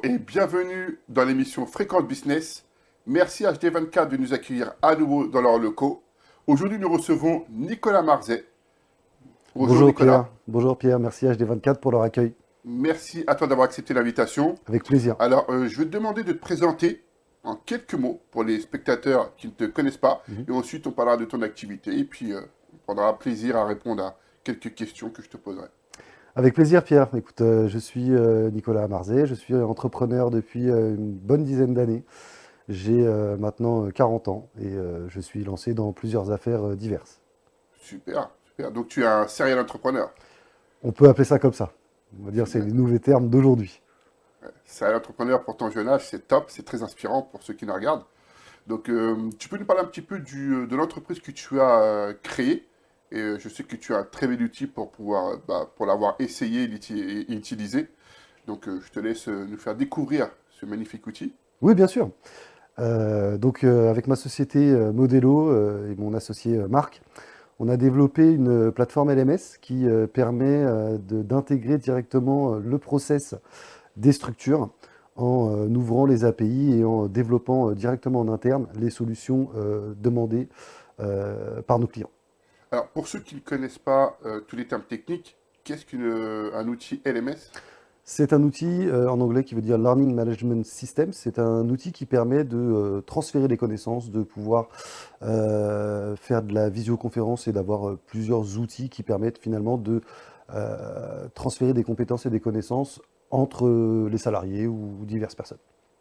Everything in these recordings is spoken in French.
et bienvenue dans l'émission Fréquence Business. Merci à HD24 de nous accueillir à nouveau dans leurs locaux. Aujourd'hui, nous recevons Nicolas Marzet. Bonjour Nicolas. Bonjour Pierre, merci HD24 pour leur accueil. Merci à toi d'avoir accepté l'invitation. Avec plaisir. Alors, je vais te demander de te présenter en quelques mots pour les spectateurs qui ne te connaissent pas. Mhm. Et ensuite, on parlera de ton activité. Et puis, on prendra plaisir à répondre à quelques questions que je te poserai. Avec plaisir Pierre. Écoute, je suis Nicolas Marzet, je suis entrepreneur depuis une bonne dizaine d'années. J'ai maintenant 40 ans et je suis lancé dans plusieurs affaires diverses. Super, super. Donc, tu es un serial entrepreneur. On peut appeler ça comme ça. On va dire que c'est Génial. les nouveaux termes d'aujourd'hui. Serial entrepreneur pour ton jeune âge, c'est top, c'est très inspirant pour ceux qui nous regardent. Donc, tu peux nous parler un petit peu de l'entreprise que tu as créée. Et je sais que tu as un très bel outil pour pouvoir, pour l'avoir essayé et utilisé. Donc, je te laisse nous faire découvrir ce magnifique outil. Oui, bien sûr. Avec ma société Modelo et mon associé Marc, on a développé une plateforme LMS qui permet d'intégrer directement le process des structures en ouvrant les API et en développant directement en interne les solutions demandées par nos clients. Alors, pour ceux qui ne connaissent pas tous les termes techniques, qu'est-ce qu'un outil LMS? C'est un outil en anglais qui veut dire Learning Management System. C'est un outil qui permet de transférer les connaissances, de pouvoir faire de la visioconférence et d'avoir plusieurs outils qui permettent finalement de transférer des compétences et des connaissances entre les salariés ou diverses personnes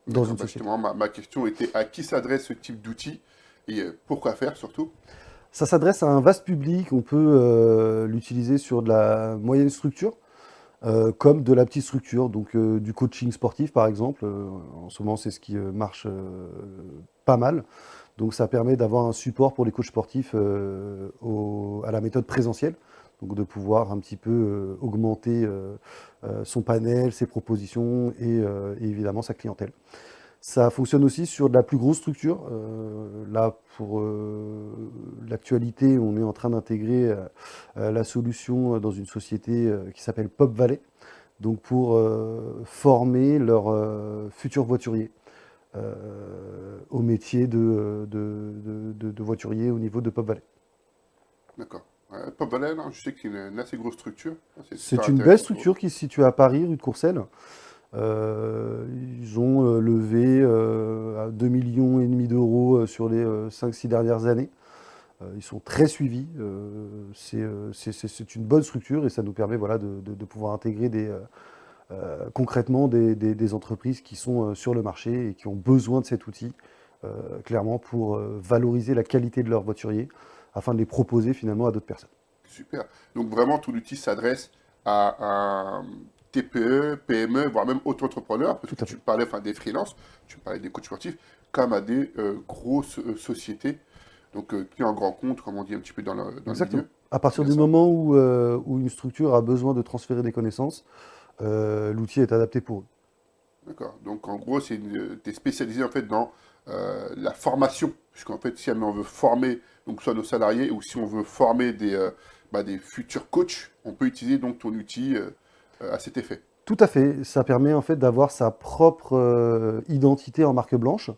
dans D'accord, une société. justement, ma question était à qui s'adresse ce type d'outil et pourquoi faire surtout? Ça s'adresse à un vaste public. On peut l'utiliser sur de la moyenne structure. Comme de la petite structure, donc du coaching sportif par exemple. En ce moment, c'est ce qui marche pas mal. Donc ça permet d'avoir un support pour les coachs sportifs à la méthode présentielle, donc de pouvoir un petit peu augmenter son panel, ses propositions et évidemment sa clientèle. Ça fonctionne aussi sur de la plus grosse structure. Là, pour l'actualité, on est en train d'intégrer la solution dans une société qui s'appelle Pop Valley, donc pour former leurs futurs voituriers au métier de voiturier au niveau de Pop Valley. D'accord. Pop Valais, je sais que c'est une assez grosse structure. C'est super C'est une belle intéressant pour eux. structure qui se situe à Paris, rue de Courcelles. Ils ont levé à 2,5 millions d'euros sur les 5-6 dernières années. Ils sont très suivis. C'est une bonne structure et ça nous permet voilà, de pouvoir intégrer concrètement des entreprises qui sont sur le marché et qui ont besoin de cet outil, clairement, pour valoriser la qualité de leurs voituriers afin de les proposer finalement à d'autres personnes. Super. Donc vraiment, tout l'outil s'adresse à un TPE, PME, voire même auto-entrepreneur, parce Tout que à tu fait. parlais enfin, des freelances, tu parlais des coachs sportifs, comme à des grosses sociétés, donc qui en grand compte, comme on dit un petit peu dans le Exactement. milieu. À C'est partir bien du ça. moment où une structure a besoin de transférer des connaissances, l'outil est adapté pour eux. D'accord. Donc en gros, tu es spécialisé en fait dans la formation, puisqu'en fait, si on veut former donc soit nos salariés ou si on veut former des futurs coachs, on peut utiliser donc ton outil à cet effet. Tout à fait. Ça permet en fait d'avoir sa propre identité en marque blanche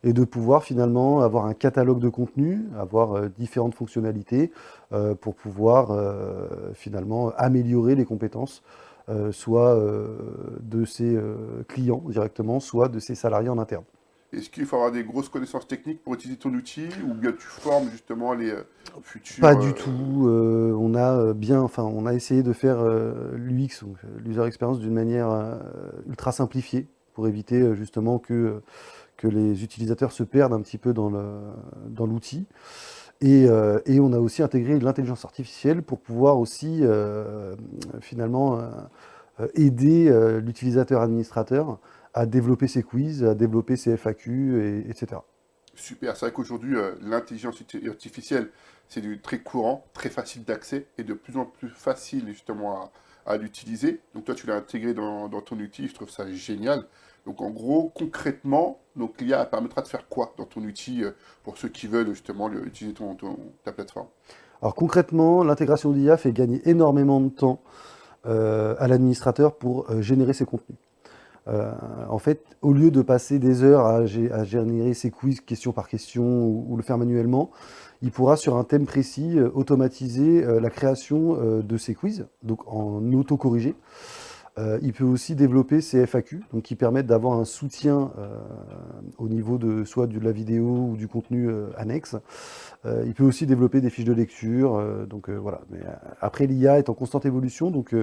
et de pouvoir finalement avoir un catalogue de contenu, avoir différentes fonctionnalités pour pouvoir finalement améliorer les compétences, soit de ses clients directement, soit de ses salariés en interne. Est-ce qu'il faut avoir des grosses connaissances techniques pour utiliser ton outil ou bien tu formes justement les futurs... Pas du tout. On a essayé de faire l'UX, donc l'user experience, d'une manière ultra simplifiée pour éviter justement que les utilisateurs se perdent un petit peu dans l'outil. Et on a aussi intégré de l'intelligence artificielle pour pouvoir aussi finalement aider l'utilisateur administrateur à développer ses quiz, à développer ses FAQ, etc. Super, c'est vrai qu'aujourd'hui, l'intelligence artificielle, c'est du très courant, très facile d'accès et de plus en plus facile justement à l'utiliser. Donc toi, tu l'as intégré dans ton outil, je trouve ça génial. Donc en gros, concrètement, donc l'IA permettra de faire quoi dans ton outil pour ceux qui veulent justement utiliser ta plateforme? Alors concrètement, l'intégration d'IA fait gagner énormément de temps à l'administrateur pour générer ses contenus. Euh, En fait, au lieu de passer des heures à générer ses quiz question par question ou le faire manuellement, il pourra sur un thème précis automatiser la création de ses quiz, donc en auto-corrigé. Il peut aussi développer ses FAQ, donc qui permettent d'avoir un soutien au niveau de soit de la vidéo ou du contenu annexe. Il peut aussi développer des fiches de lecture. Voilà. Mais après, l'IA est en constante évolution, donc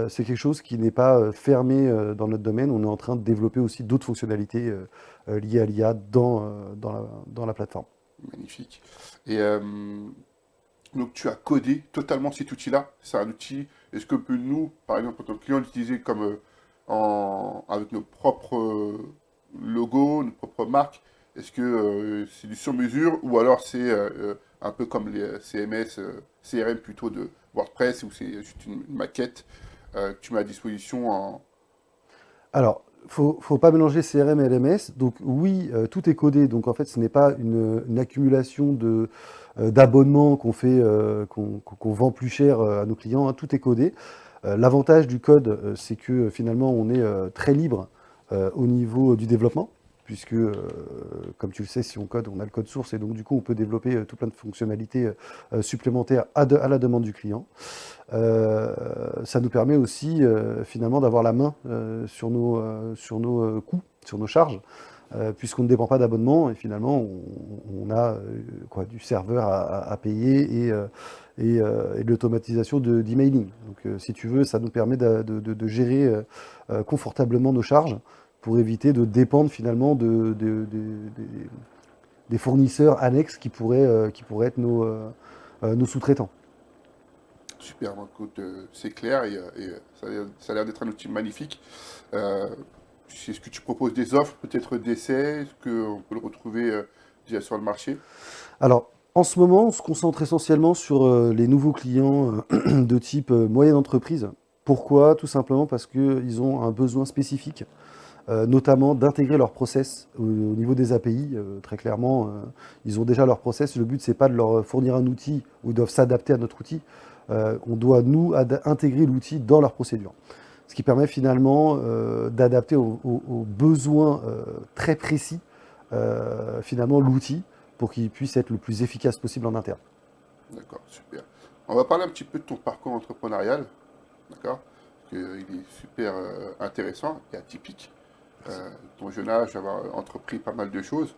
c'est quelque chose qui n'est pas fermé dans notre domaine. On est en train de développer aussi d'autres fonctionnalités liées à l'IA dans la plateforme. Magnifique. Et donc, tu as codé totalement cet outil-là. C'est un outil, est-ce que peut nous, par exemple, en tant que client, l'utiliser comme avec nos propres logos, nos propres marques? Est-ce que c'est du sur-mesure ou alors c'est un peu comme les CMS, CRM plutôt de WordPress où c'est juste une maquette que tu mets à disposition en... Alors, faut pas mélanger CRM et LMS. Donc oui, tout est codé. Donc en fait, ce n'est pas une accumulation d'abonnements qu'on fait, qu'on vend plus cher à nos clients, hein. Tout est codé. L'avantage du code, c'est que finalement, on est très libre au niveau du développement, puisque, comme tu le sais, si on code, on a le code source, et donc du coup, on peut développer tout plein de fonctionnalités supplémentaires à la demande du client. Euh, Ça nous permet aussi finalement d'avoir la main sur nos coûts, sur nos charges, puisqu'on ne dépend pas d'abonnement et finalement on a du serveur à payer et de l'automatisation d'emailing. Donc si tu veux, ça nous permet de gérer confortablement nos charges pour éviter de dépendre finalement des fournisseurs annexes qui pourraient être nos sous-traitants. Super, bon, écoute, c'est clair et ça a l'air d'être un outil magnifique. Euh, Est-ce que tu proposes des offres, peut-être d'essais? Est-ce qu'on peut le retrouver déjà sur le marché? Alors, en ce moment, on se concentre essentiellement sur les nouveaux clients de type moyenne entreprise. Pourquoi? Tout simplement parce qu'ils ont un besoin spécifique, notamment d'intégrer leur process au niveau des API. Très clairement, ils ont déjà leur process. Le but, c'est pas de leur fournir un outil où ils doivent s'adapter à notre outil. On doit, nous, intégrer l'outil dans leur procédure. Ce qui permet finalement d'adapter aux besoins très précis, finalement, l'outil pour qu'il puisse être le plus efficace possible en interne. D'accord, super. On va parler un petit peu de ton parcours entrepreneurial, d'accord? Parce qu'il est super intéressant et atypique. Ton jeune âge, avoir entrepris pas mal de choses.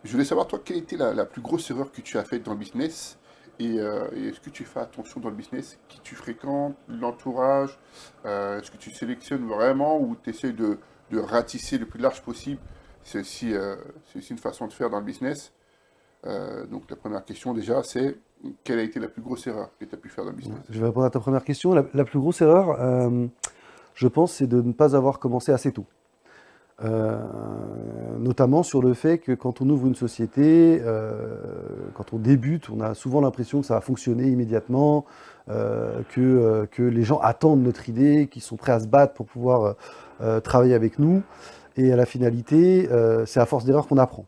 Je voulais savoir, toi, quelle était la plus grosse erreur que tu as faite dans le business et est-ce que tu fais attention dans le business, qui tu fréquentes, l'entourage, est-ce que tu sélectionnes vraiment ou tu essaies de ratisser le plus large possible? C'est aussi une façon de faire dans le business. Donc la première question déjà, c'est quelle a été la plus grosse erreur que tu as pu faire dans le Ouais. business? Je vais répondre à ta première question. La plus grosse erreur, je pense, c'est de ne pas avoir commencé assez tôt. Euh, Notamment sur le fait que quand on ouvre une société, quand on débute, on a souvent l'impression que ça va fonctionner immédiatement, que les gens attendent notre idée, qu'ils sont prêts à se battre pour pouvoir travailler avec nous. Et à la finalité, c'est à force d'erreurs qu'on apprend.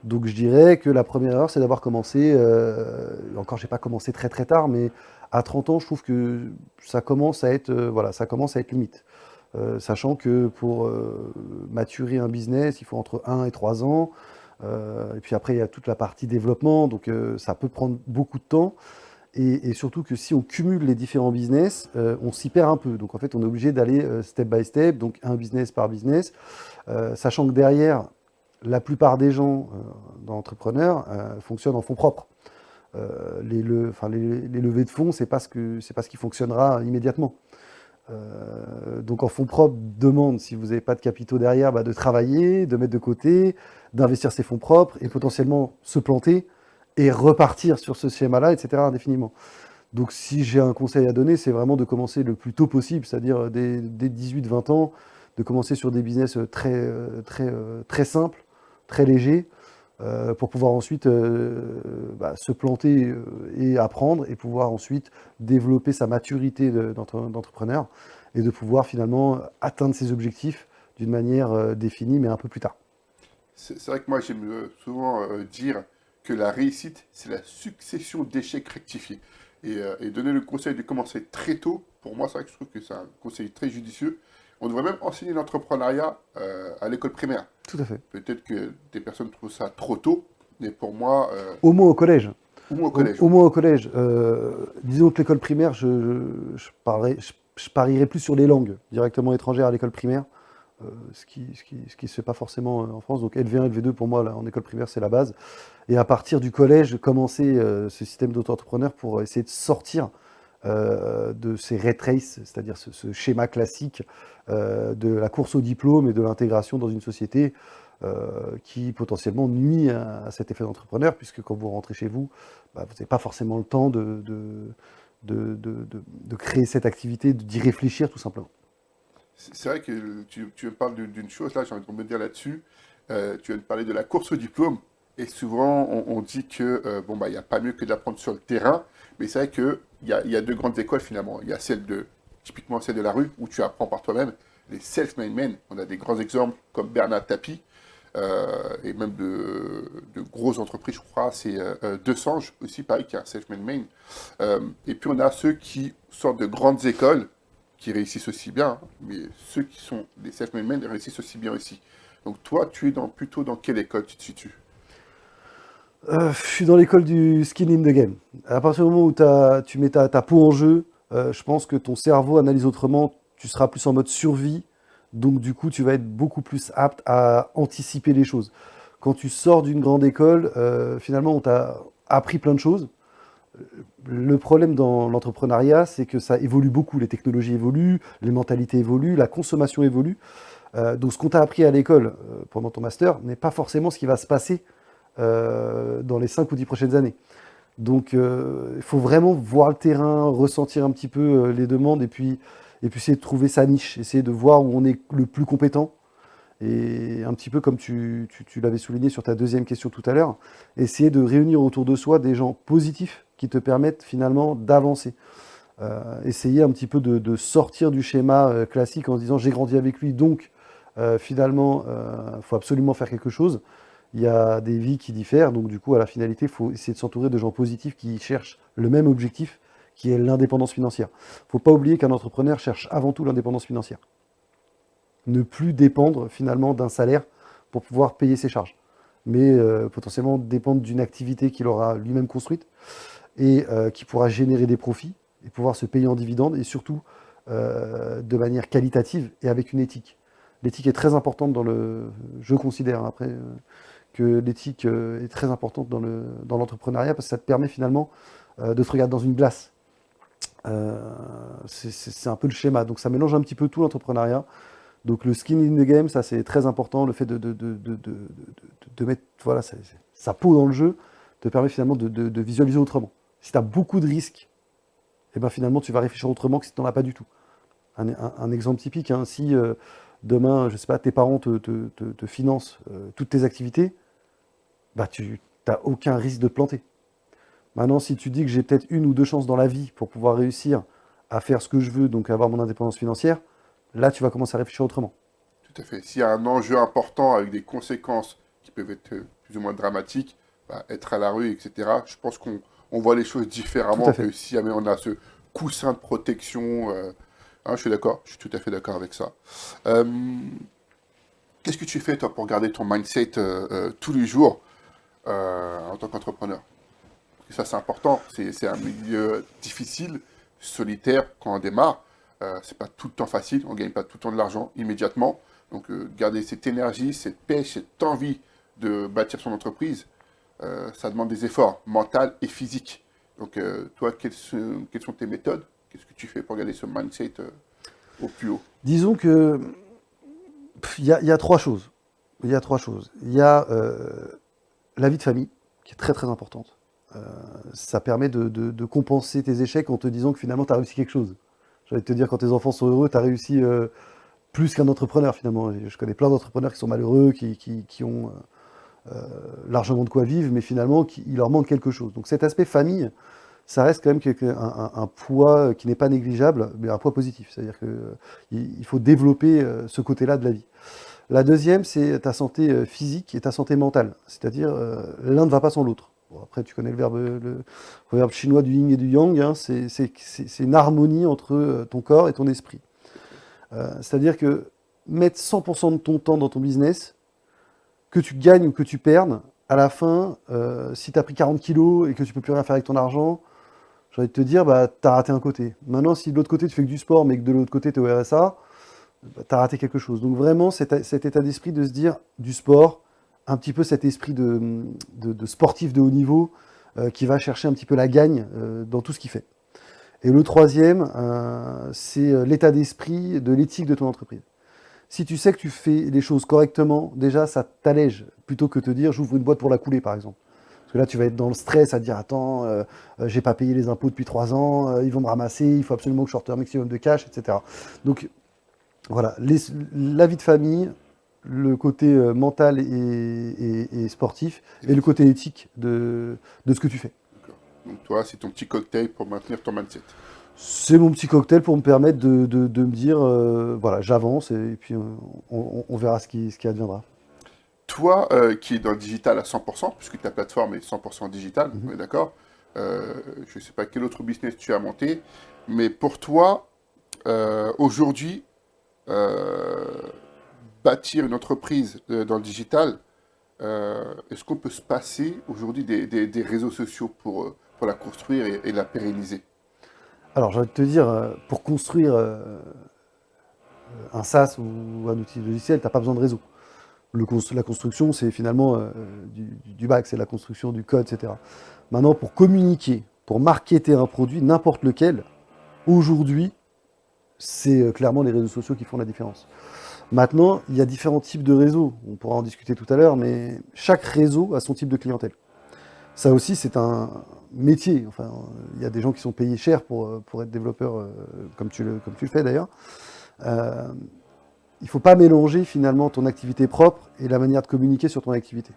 Donc je dirais que la première erreur, c'est d'avoir commencé, encore j'ai pas commencé très très tard, mais à 30 ans, je trouve que ça commence à être, voilà, ça commence à être limite. Sachant que pour maturer un business, il faut entre 1 et 3 ans. Et puis après, il y a toute la partie développement, donc ça peut prendre beaucoup de temps. Et surtout que si on cumule les différents business, on s'y perd un peu. Donc en fait, on est obligé d'aller step by step, donc un business par business, sachant que derrière, la plupart des gens d'entrepreneurs fonctionnent en fonds propres. Les levées de fonds, c'est pas ce qui fonctionnera immédiatement. Donc en fonds propres demande, si vous n'avez pas de capitaux derrière, bah, de travailler, de mettre de côté, d'investir ses fonds propres et potentiellement se planter et repartir sur ce schéma-là, etc. indéfiniment. Donc si j'ai un conseil à donner, c'est vraiment de commencer le plus tôt possible, c'est-à-dire dès 18-20 ans, de commencer sur des business très simples, très légers, pour pouvoir ensuite se planter et apprendre, et pouvoir ensuite développer sa maturité d'entrepreneur, et de pouvoir finalement atteindre ses objectifs d'une manière définie, mais un peu plus tard. C'est vrai que moi j'aime souvent dire que la réussite, c'est la succession d'échecs rectifiés. Et donner le conseil de commencer très tôt, pour moi c'est vrai que je trouve que c'est un conseil très judicieux. On devrait même enseigner l'entrepreneuriat à l'école primaire. Tout à fait. Peut-être que des personnes trouvent ça trop tôt, mais pour moi, Au moins au collège. ou au Au, collège, au oui. moins au collège. Disons que l'école primaire, je parierais plus sur les langues directement étrangères à l'école primaire, ce qui se fait pas forcément en France. Donc LV1, LV2, pour moi, là, en école primaire, c'est la base. Et à partir du collège, commencer ce système d'auto-entrepreneur pour essayer de sortir de ces red race, c'est-à-dire ce schéma classique de la course au diplôme et de l'intégration dans une société qui potentiellement nuit à cet effet d'entrepreneur, puisque quand vous rentrez chez vous, bah, vous n'avez pas forcément le temps de créer cette activité, d'y réfléchir tout simplement. C'est vrai que tu me parles d'une chose, là, j'ai envie de me dire là-dessus. Tu viens de parler de la course au diplôme. Et souvent, on dit que bon, bah, il n'y a pas mieux que d'apprendre sur le terrain. Mais c'est vrai qu'il y a deux grandes écoles finalement. Il y a typiquement celle de la rue, où tu apprends par toi-même. Les self-made men, on a des grands exemples comme Bernard Tapie, et même de grosses entreprises, je crois. C'est Desange aussi, pareil, qui est un self-made man. Et puis on a ceux qui sortent de grandes écoles, qui réussissent aussi bien, hein, mais ceux qui sont des self-made men réussissent aussi bien aussi. Donc toi, tu es plutôt dans quelle école tu te situes? Je suis dans l'école du skin in the game. À partir du moment où tu mets ta peau en jeu, je pense que ton cerveau analyse autrement, tu seras plus en mode survie, donc du coup tu vas être beaucoup plus apte à anticiper les choses. Quand tu sors d'une grande école, finalement on t'a appris plein de choses. Le problème dans l'entrepreneuriat, c'est que ça évolue beaucoup, les technologies évoluent, les mentalités évoluent, la consommation évolue. Donc ce qu'on t'a appris à l'école pendant ton master n'est pas forcément ce qui va se passer dans les 5 ou 10 prochaines années. Donc il faut vraiment voir le terrain, ressentir un petit peu les demandes et puis essayer de trouver sa niche, essayer de voir où on est le plus compétent. Et un petit peu comme tu l'avais souligné sur ta deuxième question tout à l'heure, essayer de réunir autour de soi des gens positifs qui te permettent finalement d'avancer. Essayer un petit peu de sortir du schéma classique en se disant j'ai grandi avec lui, donc finalement il faut absolument faire quelque chose. Il y a des vies qui diffèrent, donc du coup à la finalité il faut essayer de s'entourer de gens positifs qui cherchent le même objectif qui est l'indépendance financière. Il ne faut pas oublier qu'un entrepreneur cherche avant tout l'indépendance financière. Ne plus dépendre finalement d'un salaire pour pouvoir payer ses charges, mais potentiellement dépendre d'une activité qu'il aura lui-même construite et qui pourra générer des profits et pouvoir se payer en dividendes et surtout de manière qualitative et avec une éthique. L'éthique est très importante je considère après que l'éthique est très importante dans l'entrepreneuriat parce que ça te permet finalement de te regarder dans une glace. C'est un peu le schéma, donc ça mélange un petit peu tout l'entrepreneuriat. Donc le skin in the game, ça c'est très important, le fait de mettre voilà, sa peau dans le jeu te permet finalement de visualiser autrement. Si tu as beaucoup de risques, et ben finalement tu vas réfléchir autrement que si tu n'en as pas du tout. Un exemple typique, hein, si demain, je sais pas, tes parents te financent toutes tes activités, bah tu n'as aucun risque de te planter. Maintenant, si tu dis que j'ai peut-être une ou deux chances dans la vie pour pouvoir réussir à faire ce que je veux, donc avoir mon indépendance financière, là tu vas commencer à réfléchir autrement. Tout à fait. S'il y a un enjeu important avec des conséquences qui peuvent être plus ou moins dramatiques, bah, être à la rue, etc., je pense qu'on voit les choses Tout à différemment fait. que si jamais on a ce coussin de protection. Hein, je suis d'accord, je suis tout à fait d'accord avec ça. Euh, Qu'est-ce que tu fais, toi, pour garder ton mindset tous les jours en tant qu'entrepreneur? Parce que ça, c'est important. C'est un milieu difficile, solitaire quand on démarre. C'est pas tout le temps facile. On gagne pas tout le temps de l'argent immédiatement. Donc, garder cette énergie, cette pêche, cette envie de bâtir son entreprise, ça demande des efforts mentaux et physiques. Donc, toi, quelles sont tes méthodes? Qu'est-ce que tu fais pour garder ce mindset au plus haut? Disons que il y a trois choses. Il y a trois choses. Il y a la vie de famille, qui est très très importante. Euh, Ça permet de compenser tes échecs en te disant que finalement tu as réussi quelque chose. J'allais te dire, quand tes enfants sont heureux, tu as réussi plus qu'un entrepreneur finalement. Et je connais plein d'entrepreneurs qui sont malheureux, qui ont largement de quoi vivre, mais finalement il leur manque quelque chose. Donc cet aspect famille, ça reste quand même un poids qui n'est pas négligeable, mais un poids positif. C'est-à-dire qu'il faut développer ce côté-là de la vie. La deuxième, c'est ta santé physique et ta santé mentale. C'est-à-dire, l'un ne va pas sans l'autre. Bon, après, tu connais le verbe chinois du yin et du yang, hein, c'est une harmonie entre ton corps et ton esprit. C'est-à-dire que mettre 100% de ton temps dans ton business, que tu gagnes ou que tu perdes, à la fin, si tu as pris 40 kilos et que tu peux plus rien faire avec ton argent, j'ai envie de te dire, bah, tu as raté un côté. Maintenant, si de l'autre côté, tu fais que du sport, mais que de l'autre côté, tu es au RSA, bah, tu as raté quelque chose. Donc vraiment, cet état d'esprit de se dire du sport, un petit peu cet esprit de sportif de haut niveau qui va chercher un petit peu la gagne dans tout ce qu'il fait. Et le troisième, c'est l'état d'esprit de l'éthique de ton entreprise. Si tu sais que tu fais les choses correctement, déjà, ça t'allège, plutôt que te dire j'ouvre une boîte pour la couler, par exemple. Parce que là, tu vas être dans le stress à dire attends, j'ai pas payé les impôts depuis 3 ans, ils vont me ramasser, il faut absolument que je sorte un maximum de cash, etc. Donc voilà, la vie de famille, le côté mental et sportif, et le côté éthique de ce que tu fais. D'accord. Donc toi, c'est ton petit cocktail pour maintenir ton mindset. C'est mon petit cocktail pour me permettre de me dire, voilà, j'avance et puis on verra ce qui adviendra. Toi, qui es dans le digital à 100%, puisque ta plateforme est 100% digitale, Mhm. on est d'accord? Je ne sais pas quel autre business tu as monté, mais pour toi, aujourd'hui, euh, bâtir une entreprise dans le digital, est-ce qu'on peut se passer aujourd'hui des réseaux sociaux pour la construire et la pérenniser? Alors, j'ai envie de te dire, pour construire un SaaS ou un outil logiciel, tu n'as pas besoin de réseau. La construction, c'est finalement du bac, c'est la construction du code, etc. Maintenant, pour communiquer, pour marketer un produit, n'importe lequel, aujourd'hui, c'est clairement les réseaux sociaux qui font la différence. Maintenant, il y a différents types de réseaux. On pourra en discuter tout à l'heure, mais chaque réseau a son type de clientèle. Ça aussi, c'est un métier. Enfin, il y a des gens qui sont payés cher pour être développeurs, comme tu le fais d'ailleurs. Euh, il ne faut pas mélanger finalement ton activité propre et la manière de communiquer sur ton activité.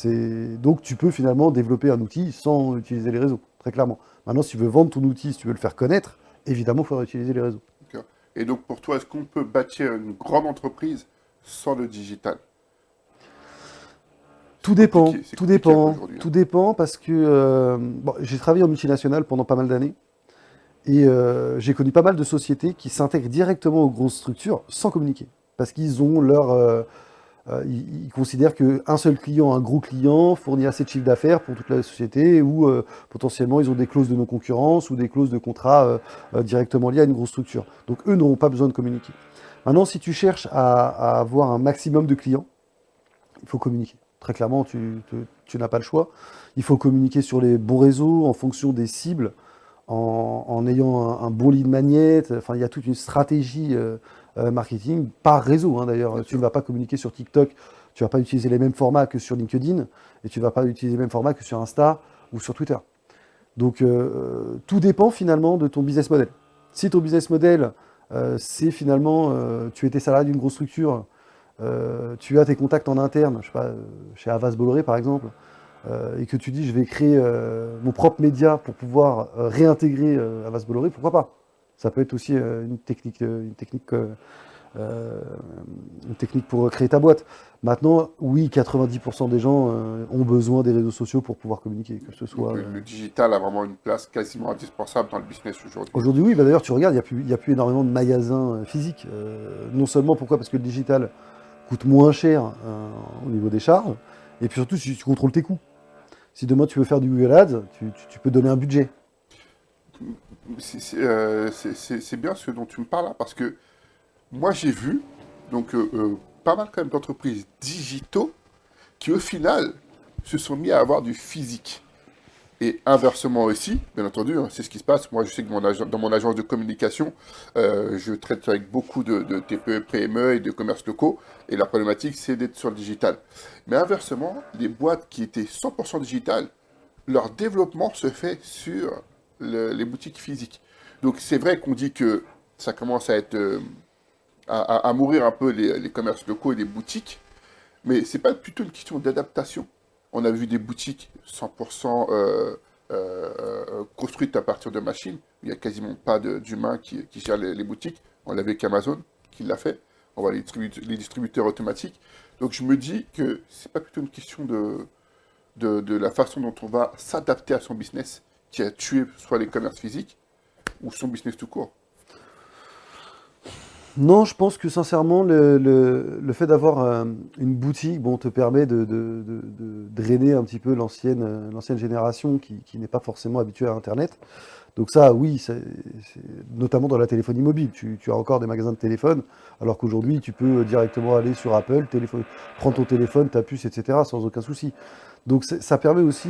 Donc tu peux finalement développer un outil sans utiliser les réseaux, très clairement. Maintenant, si tu veux vendre ton outil, si tu veux le faire connaître, évidemment, il faudra utiliser les réseaux. D'accord. Et donc pour toi, est-ce qu'on peut bâtir une grande entreprise sans le digital? C'est Tout compliqué dépend, aujourd'hui, hein. tout dépend parce que bon, j'ai travaillé en multinationale pendant pas mal d'années et j'ai connu pas mal de sociétés qui s'intègrent directement aux grosses structures sans communiquer. Parce qu'ils ont ils considèrent qu'un seul client, un gros client, fournit assez de chiffre d'affaires pour toute la société ou potentiellement ils ont des clauses de non-concurrence ou des clauses de contrat directement liées à une grosse structure. Donc eux n'auront pas besoin de communiquer. Maintenant, si tu cherches à avoir un maximum de clients, il faut communiquer. Très clairement, tu n'as pas le choix. Il faut communiquer sur les bons réseaux en fonction des cibles, en ayant un bon lead magnet. Enfin, il y a toute une stratégie marketing par réseau, hein, Bien d'ailleurs. Tu ne sûr. vas pas communiquer sur TikTok, tu ne vas pas utiliser les mêmes formats que sur LinkedIn, et tu ne vas pas utiliser les mêmes formats que sur Insta ou sur Twitter. Donc, tout dépend finalement de ton business model. Si ton business model, c'est finalement, tu étais salarié d'une grosse structure, tu as tes contacts en interne, je sais pas, chez Havas Bolloré par exemple, et que tu dis je vais créer mon propre média pour pouvoir réintégrer Havas Bolloré, pourquoi pas? Ça peut être aussi euh, une technique pour créer ta boîte. Maintenant, oui, 90% des gens ont besoin des réseaux sociaux pour pouvoir communiquer, que ce Donc soit... le digital a vraiment une place quasiment indispensable dans le business aujourd'hui, hein. Aujourd'hui, oui, bah d'ailleurs, tu regardes, il y a plus énormément de magasins physiques. Non seulement pourquoi? Parce que le digital coûte moins cher au niveau des charges, et puis surtout, si tu contrôles tes coûts. Si demain tu veux faire du Google Ads, tu peux donner un budget. C'est bien ce dont tu me parles là, parce que moi j'ai vu donc pas mal quand même d'entreprises digitaux qui au final se sont mis à avoir du physique. Et inversement aussi, bien entendu, hein, c'est ce qui se passe. Moi, je sais que dans mon agence de communication, je traite avec beaucoup de TPE, PME et de commerces locaux. Et la problématique, c'est d'être sur le digital. Mais inversement, les boîtes qui étaient 100% digitales, leur développement se fait sur les boutiques physiques. Donc, c'est vrai qu'on dit que ça commence à être à mourir un peu les commerces locaux et les boutiques. Mais c'est pas plutôt une question d'adaptation. On a vu des boutiques 100% construites à partir de machines. Il n'y a quasiment pas d'humains qui gèrent les boutiques. On l'a vu avec Amazon qui l'a fait. On voit les distributeurs automatiques. Donc je me dis que c'est pas plutôt une question de la façon dont on va s'adapter à son business qui a tué soit les commerces physiques ou son business tout court. Non, je pense que sincèrement, le fait d'avoir une boutique, bon, te permet de drainer un petit peu l'ancienne génération qui n'est pas forcément habituée à Internet. Donc ça, oui, c'est- notamment dans la téléphonie mobile. Tu as encore des magasins de téléphone, alors qu'aujourd'hui, tu peux directement aller sur Apple, prendre ton téléphone, ta puce, etc., sans aucun souci. Donc ça permet aussi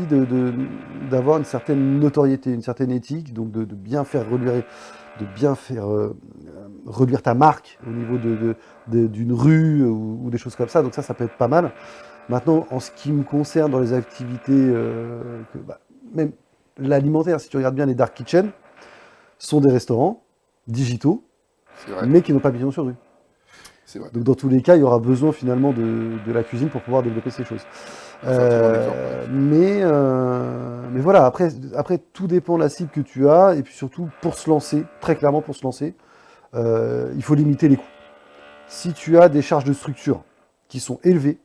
d'avoir une certaine notoriété, une certaine éthique, donc de bien faire reluire ta marque au niveau d'une rue ou des choses comme ça. Donc ça peut être pas mal. Maintenant, en ce qui me concerne dans les activités, même l'alimentaire, si tu regardes bien, les dark kitchen sont des restaurants digitaux, C'est vrai, mais qui n'ont pas pignon sur rue. c'est vrai. Donc dans tous les cas, il y aura besoin finalement de la cuisine pour pouvoir développer ces choses. C'est un très bon exemple, ouais. Mais voilà, après, tout dépend de la cible que tu as, et puis surtout, pour se lancer, très clairement pour se lancer, il faut limiter les coûts. Si tu as des charges de structure qui sont élevées,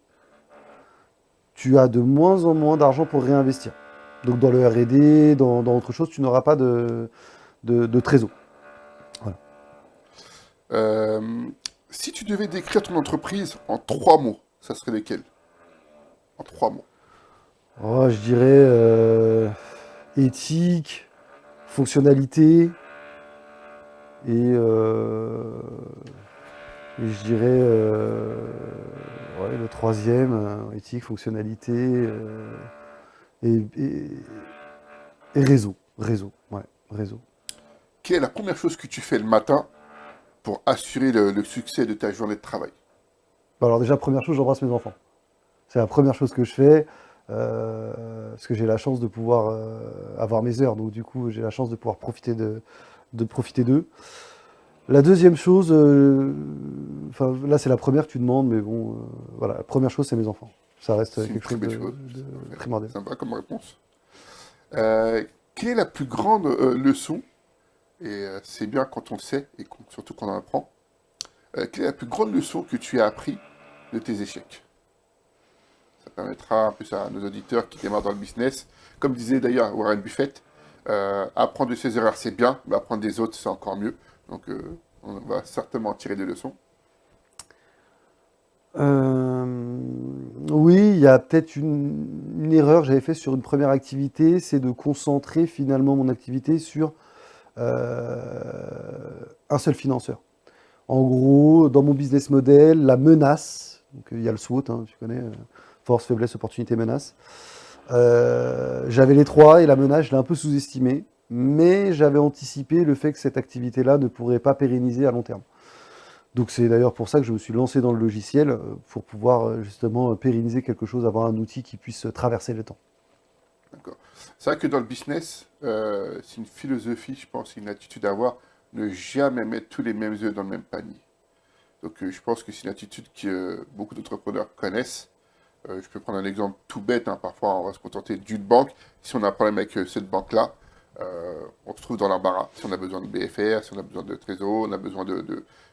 tu as de moins en moins d'argent pour réinvestir. Donc dans le R&D, dans autre chose, tu n'auras pas de trésor. Voilà. Euh, Si tu devais décrire ton entreprise en 3 mots, ça serait lesquels? En 3 mots. Oh, je dirais éthique, fonctionnalité et je dirais ouais, le troisième, éthique, fonctionnalité et, et- et réseau. Réseau, ouais, réseau. Quelle est la première chose que tu fais le matin pour assurer le succès de ta journée de travail? Bon, alors déjà, première chose, j'embrasse mes enfants. C'est la première chose que je fais, parce que j'ai la chance de pouvoir avoir mes heures, donc du coup j'ai la chance de pouvoir de profiter d'eux. La deuxième chose, enfin là c'est la première que tu demandes, mais bon, voilà, la première chose c'est mes enfants. Ça reste C'est une quelque très chose belle chose. de C'est parfait. primordial. Sympa comme réponse. Quelle est la plus grande leçon, et c'est bien quand on le sait, et surtout quand on en apprend, quelle est la plus grande leçon que tu as appris de tes échecs? Ça permettra un peu à nos auditeurs qui démarrent dans le business. Comme disait d'ailleurs Warren Buffett, apprendre de ses erreurs c'est bien, mais apprendre des autres c'est encore mieux. Donc on va certainement en tirer des leçons. Euh, oui, il y a peut-être une erreur que j'avais faite sur une première activité, c'est de concentrer finalement mon activité sur un seul financeur. En gros, dans mon business model, la menace, donc il y a le SWOT, hein, tu connais, force, faiblesse, opportunité, menace. J'avais les trois et la menace, je l'ai un peu sous-estimée, mais j'avais anticipé le fait que cette activité-là ne pourrait pas pérenniser à long terme. Donc c'est d'ailleurs pour ça que je me suis lancé dans le logiciel, pour pouvoir justement pérenniser quelque chose, avoir un outil qui puisse traverser le temps. D'accord. C'est vrai que dans le business, c'est une philosophie, je pense, une attitude à avoir, ne jamais mettre tous les mêmes œufs dans le même panier. Donc je pense que c'est une attitude que beaucoup d'entrepreneurs connaissent. Je peux prendre un exemple tout bête, hein. Parfois on va se contenter d'une banque. Si on a un problème avec cette banque-là, on se trouve dans l'embarras. Si on a besoin de BFR, si on a besoin de trésor, on a besoin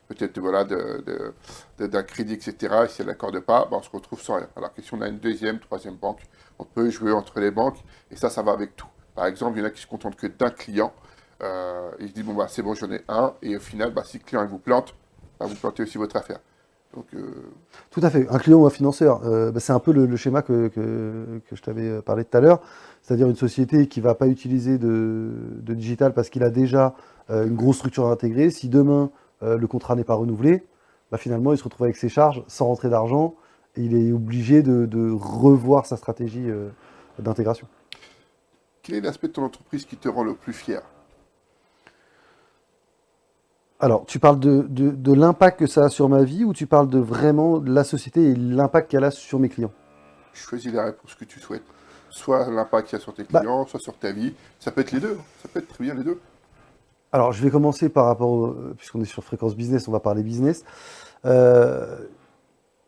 peut-être voilà, d'un crédit, etc. Et si elle n'accorde pas, ben, on se retrouve sans rien. Alors que si on a une deuxième, troisième banque, on peut jouer entre les banques et ça va avec tout. Par exemple, il y en a qui se contentent que d'un client. Ils se disent, bon, bah, c'est bon, j'en ai un. Et au final, bah, si le client il vous plante, bah, vous plantez aussi votre affaire. Donc, Tout à fait. Un client ou un financeur, c'est un peu le schéma que je t'avais parlé tout à l'heure, c'est-à-dire une société qui ne va pas utiliser de digital parce qu'il a déjà tout à une fait. grosse structure intégrée. Si demain le contrat n'est pas renouvelé, bah, finalement il se retrouve avec ses charges sans rentrée d'argent et il est obligé de revoir sa stratégie d'intégration. Quel est l'aspect de ton entreprise qui te rend le plus fier? Alors, tu parles de l'impact que ça a sur ma vie ou tu parles de vraiment de la société et l'impact qu'elle a sur mes clients? Choisis la réponse que tu souhaites. Soit l'impact qu'il y a sur tes Bah, clients, soit sur ta vie. Ça peut être les deux, hein. Ça peut être très bien les deux. alors, je vais commencer par rapport, puisqu'on est sur Fréquence Business, on va parler business. Euh,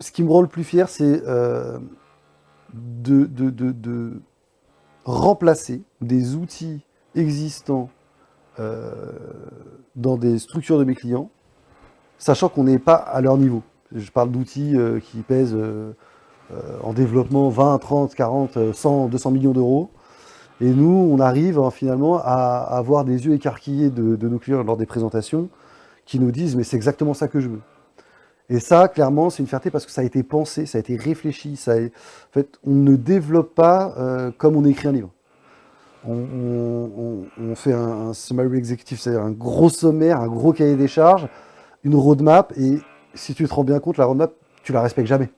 Ce qui me rend le plus fier, c'est de remplacer des outils existants euh, dans des structures de mes clients, sachant qu'on n'est pas à leur niveau. Je parle d'outils qui pèsent en développement 20, 30, 40, 100, 200 millions d'euros. Et nous, on arrive finalement à avoir des yeux écarquillés de nos clients lors des présentations, qui nous disent mais c'est exactement ça que je veux. Et ça, clairement, c'est une fierté parce que ça a été pensé, ça a été réfléchi. En fait, on ne développe pas comme on écrit un livre. On fait un summary executive, c'est-à-dire un gros sommaire, un gros cahier des charges, une roadmap, et si tu te rends bien compte, la roadmap, tu la respectes jamais.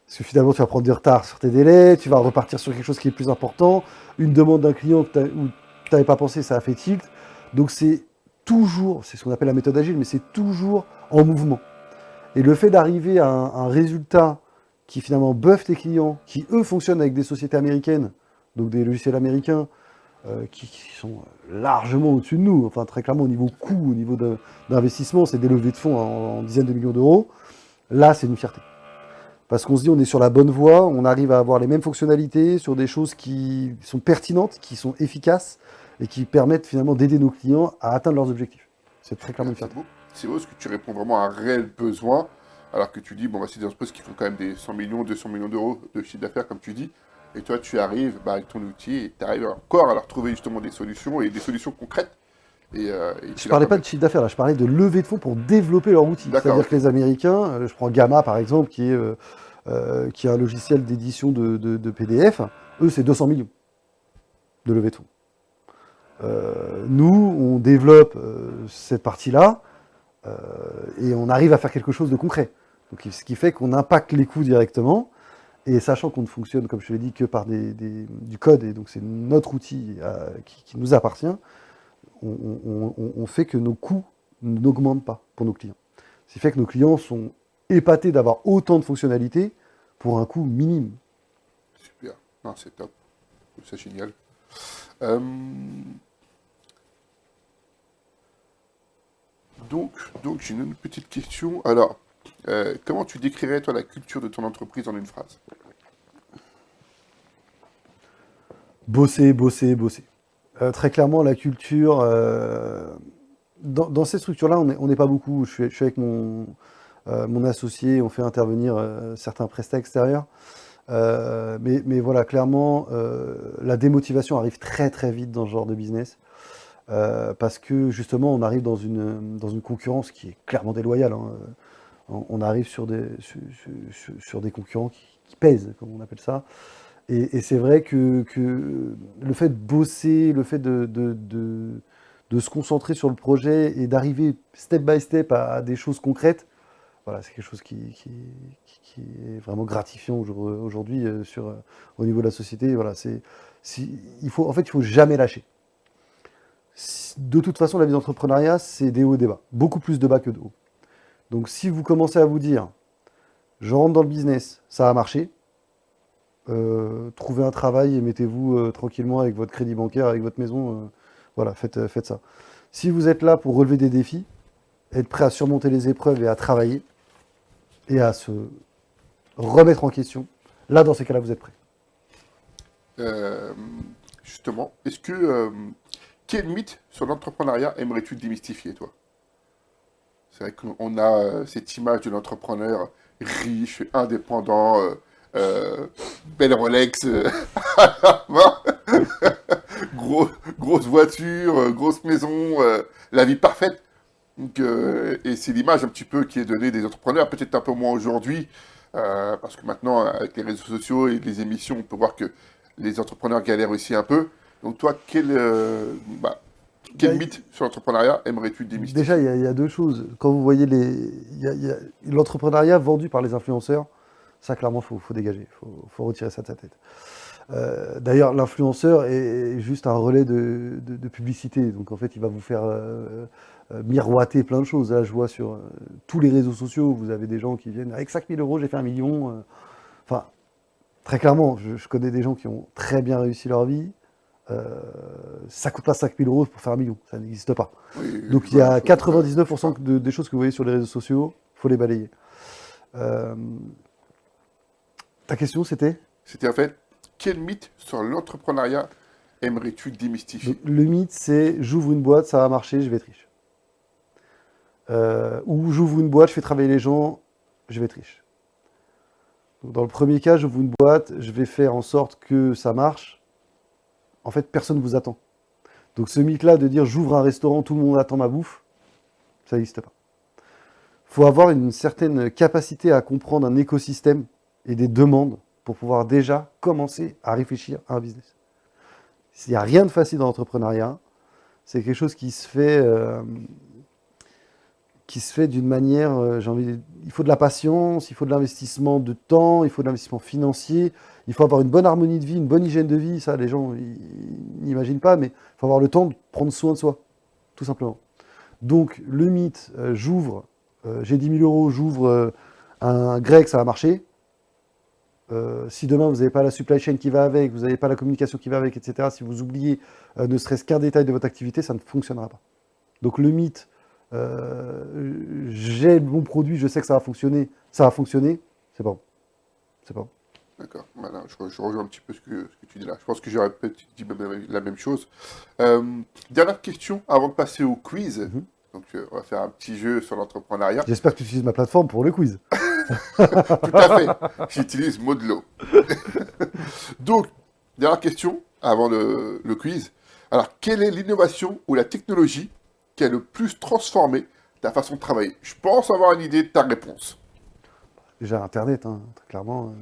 Parce que finalement, tu vas prendre du retard sur tes délais, tu vas repartir sur quelque chose qui est plus important, une demande d'un client où tu n'avais pas pensé, ça a fait tilt. Donc c'est toujours, c'est ce qu'on appelle la méthode agile, mais c'est toujours en mouvement. Et le fait d'arriver à un résultat qui finalement buffe tes clients, qui eux fonctionnent avec des sociétés américaines, donc des logiciels américains, qui sont largement au-dessus de nous, enfin très clairement au niveau coût, au niveau d'investissement, c'est des levées de fonds en dizaines de millions d'euros. Là, c'est une fierté. Parce qu'on se dit on est sur la bonne voie, on arrive à avoir les mêmes fonctionnalités sur des choses qui sont pertinentes, qui sont efficaces et qui permettent finalement d'aider nos clients à atteindre leurs objectifs. C'est très clairement une C'est fierté. beau. C'est beau parce que tu réponds vraiment à un réel besoin, alors que tu dis, bon, bah, c'est des entreprises qui font quand même des 100 millions, 200 millions d'euros de chiffre d'affaires, comme tu dis, et toi, tu arrives avec ton outil et tu arrives encore à leur trouver justement des solutions et des solutions concrètes. Et Je tu ne leur parlais pas permets. de chiffre d'affaires, là, je parlais de levée de fonds pour développer leur outil. D'accord, C'est-à-dire que ok. les Américains, je prends Gamma par exemple, qui est un logiciel d'édition de PDF, eux c'est 200 millions de levée de fonds. Nous, on développe cette partie-là euh, et on arrive à faire quelque chose de concret. Donc, ce qui fait qu'on impacte les coûts directement. Et sachant qu'on ne fonctionne, comme je te l'ai dit, que par du code, et donc c'est notre outil qui nous appartient, on fait que nos coûts n'augmentent pas pour nos clients. Ce qui fait que nos clients sont épatés d'avoir autant de fonctionnalités pour un coût minime. Super. Non, c'est top. C'est génial. Euh, donc, donc j'ai une petite question. Alors, comment tu décrirais, toi, la culture de ton entreprise en une phrase? Bosser, bosser, bosser. Très clairement, la culture, dans ces structures-là, on n'est pas beaucoup. Je suis avec mon associé, on fait intervenir certains prestats extérieurs. Mais voilà, clairement, la démotivation arrive très très vite dans ce genre de business. Parce que justement, on arrive dans une concurrence qui est clairement déloyale, hein. On arrive sur des concurrents qui pèsent, comme on appelle ça. Et c'est vrai que le fait de bosser, le fait de se concentrer sur le projet et d'arriver step by step à des choses concrètes, voilà, c'est quelque chose qui est vraiment gratifiant aujourd'hui au niveau de la société. Voilà, en fait, il faut jamais lâcher. De toute façon, la vie d'entrepreneuriat, c'est des hauts et des bas. Beaucoup plus de bas que de hauts. Donc si vous commencez à vous dire, je rentre dans le business, ça a marché, trouvez un travail et mettez-vous tranquillement avec votre crédit bancaire, avec votre maison, voilà, faites ça. Si vous êtes là pour relever des défis, être prêt à surmonter les épreuves et à travailler, et à se remettre en question, là, dans ces cas-là, vous êtes prêt. Euh, Justement, quel mythe sur l'entrepreneuriat aimerais-tu démystifier, toi? C'est vrai qu'on a cette image de l'entrepreneur riche, indépendant, euh, belle Rolex, gros, grosse voiture, grosse maison, la vie parfaite. Donc, et c'est l'image un petit peu qui est donnée des entrepreneurs, peut-être un peu moins aujourd'hui, parce que maintenant, avec les réseaux sociaux et les émissions, on peut voir que les entrepreneurs galèrent aussi un peu. Donc toi, quel Bah, mythe sur l'entrepreneuriat aimerais-tu déjà, démystifier? il y a deux choses. Quand vous voyez il y a l'entrepreneuriat vendu par les influenceurs, ça, clairement, faut dégager. Faut retirer ça de sa tête. D'ailleurs, l'influenceur est juste un relais de publicité. Donc, en fait, il va vous faire miroiter plein de choses. Là, je vois sur tous les réseaux sociaux, vous avez des gens qui viennent avec 5000 euros, j'ai fait 1 million. Enfin, très clairement, je connais des gens qui ont très bien réussi leur vie. Ça coûte pas 5000 euros pour faire 1 million. Ça n'existe pas. Oui, je Donc, il y vois un a peu de quoi tu 99% parles. des choses que vous voyez sur les réseaux sociaux, il faut les balayer. Euh, Ta question, c'était? C'était en fait, quel mythe sur l'entrepreneuriat aimerais-tu Donc, démystifier? le mythe, c'est j'ouvre une boîte, ça va marcher, je vais être riche. Ou j'ouvre une boîte, je fais travailler les gens, je vais être riche. Donc, dans le premier cas, j'ouvre une boîte, je vais faire en sorte que ça marche. En fait, personne ne vous attend. Donc ce mythe-là de dire j'ouvre un restaurant, tout le monde attend ma bouffe, Ça n'existe pas. Il faut avoir une certaine capacité à comprendre un écosystème et des demandes pour pouvoir déjà commencer à réfléchir à un business. Il n'y a rien de facile dans l'entrepreneuriat. C'est quelque chose qui se fait d'une manière, il faut de la patience, il faut de l'investissement de temps, il faut de l'investissement financier, il faut avoir une bonne harmonie de vie, une bonne hygiène de vie. Ça, les gens n'imaginent pas, mais il faut avoir le temps de prendre soin de soi, tout simplement. Donc, le mythe, j'ai 10 000 euros, j'ouvre un grec, ça va marcher. Si demain vous n'avez pas la supply chain qui va avec, vous n'avez pas la communication qui va avec, etc., si vous oubliez ne serait-ce qu'un détail de votre activité, ça ne fonctionnera pas. Donc le mythe, j'ai le bon produit, je sais que ça va fonctionner, c'est pas bon. C'est pas bon. D'accord. Voilà, je rejoins un petit peu ce que tu dis là. Je pense que j'aurais peut-être dit la même chose. Dernière question avant de passer au quiz. Mhm. Donc, on va faire un petit jeu sur l'entrepreneuriat. J'espère que tu utilises ma plateforme pour le quiz. Tout à fait. J'utilise Modelo. Donc, dernière question avant le quiz. Alors, quelle est l'innovation ou la technologie qui a le plus transformé ta façon de travailler? Je pense avoir une idée de ta réponse. Déjà Internet, hein, très clairement.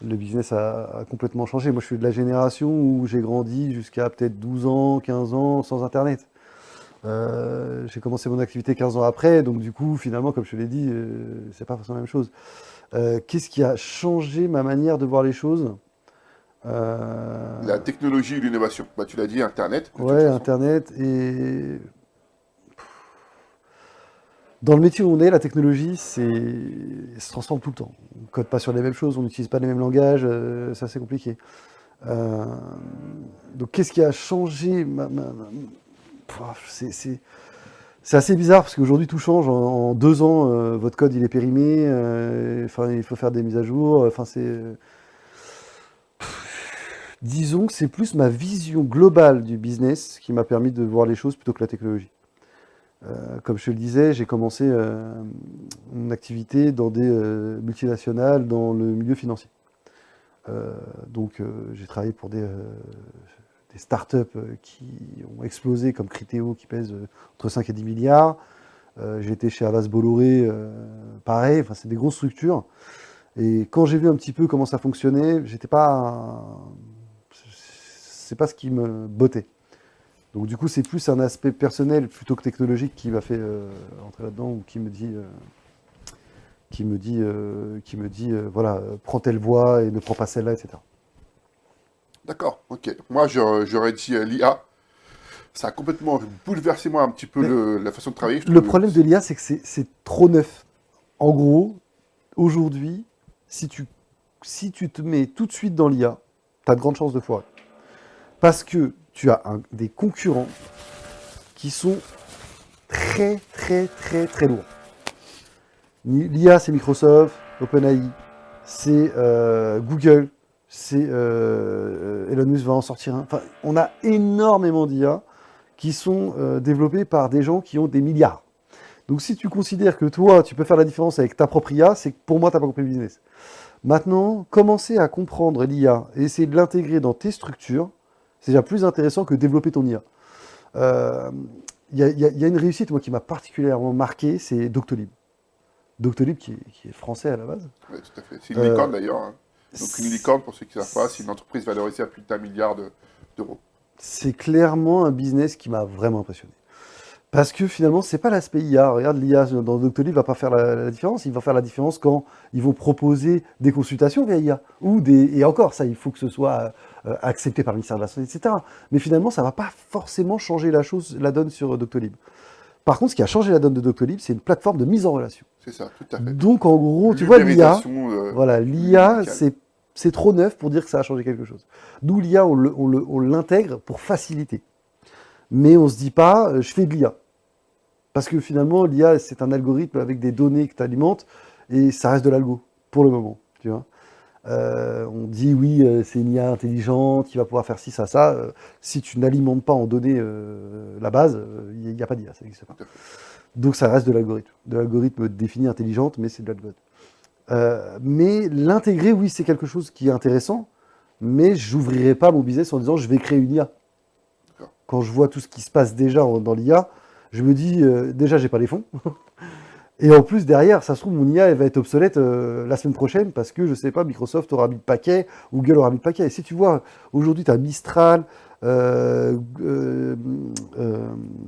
Le business a complètement changé. Moi, je suis de la génération où j'ai grandi jusqu'à peut-être 12 ans, 15 ans sans Internet. J'ai commencé mon activité 15 ans après, donc du coup, finalement, comme je te l'ai dit, c'est pas forcément la même chose. Qu'est-ce qui a changé ma manière de voir les choses? La technologie ou l'innovation. Bah, tu l'as dit, Internet. De toute Ouais, façon. Internet et dans le métier où on est, la technologie, ça se transforme tout le temps. On ne code pas sur les mêmes choses, on n'utilise pas les mêmes langages, c'est assez compliqué. Euh, donc, qu'est-ce qui a changé c'est assez bizarre parce qu'aujourd'hui tout change. En 2 ans, votre code il est périmé. Il faut faire des mises à jour. Disons que c'est plus ma vision globale du business qui m'a permis de voir les choses plutôt que la technologie. Comme je te le disais, j'ai commencé mon activité dans des multinationales dans le milieu financier. J'ai travaillé pour des startups qui ont explosé comme Criteo qui pèse entre 5 et 10 milliards. J'ai été chez Havas Bolloré, pareil, c'est des grosses structures. Et quand j'ai vu un petit peu comment ça fonctionnait, c'est pas ce qui me bottait. Donc du coup, c'est plus un aspect personnel plutôt que technologique qui m'a fait entrer là-dedans ou qui me dit voilà, prends telle voie et ne prends pas celle-là, etc. D'accord, ok. Moi, j'aurais dit l'IA. Ça a complètement bouleversé moi un petit peu la façon de travailler. Le problème de l'IA, c'est que c'est trop neuf. En gros, aujourd'hui, si tu te mets tout de suite dans l'IA, tu as de grandes chances de foirer. Parce que tu as des concurrents qui sont très, très, très, très lourds. L'IA, c'est Microsoft, OpenAI, c'est Google, c'est Elon Musk va en sortir un. Enfin, on a énormément d'IA qui sont développés par des gens qui ont des milliards. Donc si tu considères que toi, tu peux faire la différence avec ta propre IA, c'est que pour moi, tu n'as pas compris le business. Maintenant, commencer à comprendre l'IA et essayer de l'intégrer dans tes structures, c'est déjà plus intéressant que développer ton IA. Il y a une réussite moi, qui m'a particulièrement marqué, c'est Doctolib. Doctolib qui est français à la base. Oui, tout à fait. C'est une licorne d'ailleurs. Hein. Donc une licorne, pour ceux qui ne savent pas, c'est une entreprise valorisée à plus d'1 milliard d'euros. C'est clairement un business qui m'a vraiment impressionné. Parce que finalement, c'est pas l'aspect IA. Regarde, l'IA dans Doctolib va pas faire la différence. Il va faire la différence quand ils vont proposer des consultations via IA. Et encore, ça, il faut que ce soit accepté par le ministère de la Santé, etc. Mais finalement, ça va pas forcément changer la donne sur Doctolib. Par contre, ce qui a changé la donne de Doctolib, c'est une plateforme de mise en relation. C'est ça, tout à fait. Donc, en gros, tu vois, l'IA, médicale. c'est trop neuf pour dire que ça a changé quelque chose. D'où l'IA, on l'intègre pour faciliter. Mais on ne se dit pas, je fais de l'IA. Parce que finalement, l'IA, c'est un algorithme avec des données que tu alimentes, et ça reste de l'algo, pour le moment. Tu vois. On dit, oui, c'est une IA intelligente, qui va pouvoir faire ci, ça. Si tu n'alimentes pas en données la base, il n'y a pas d'IA, ça n'existe pas. Donc ça reste de l'algorithme. De l'algorithme défini intelligente, mais c'est de l'algorithme. Mais l'intégrer, oui, c'est quelque chose qui est intéressant, mais je n'ouvrirai pas mon business en disant, je vais créer une IA. Quand je vois tout ce qui se passe déjà dans l'IA, je me dis, déjà, j'ai pas les fonds. Et en plus, derrière, ça se trouve, mon IA, elle va être obsolète la semaine prochaine parce que, je sais pas, Microsoft aura mis le paquet, Google aura mis le paquet. Et si tu vois, aujourd'hui, tu as Mistral,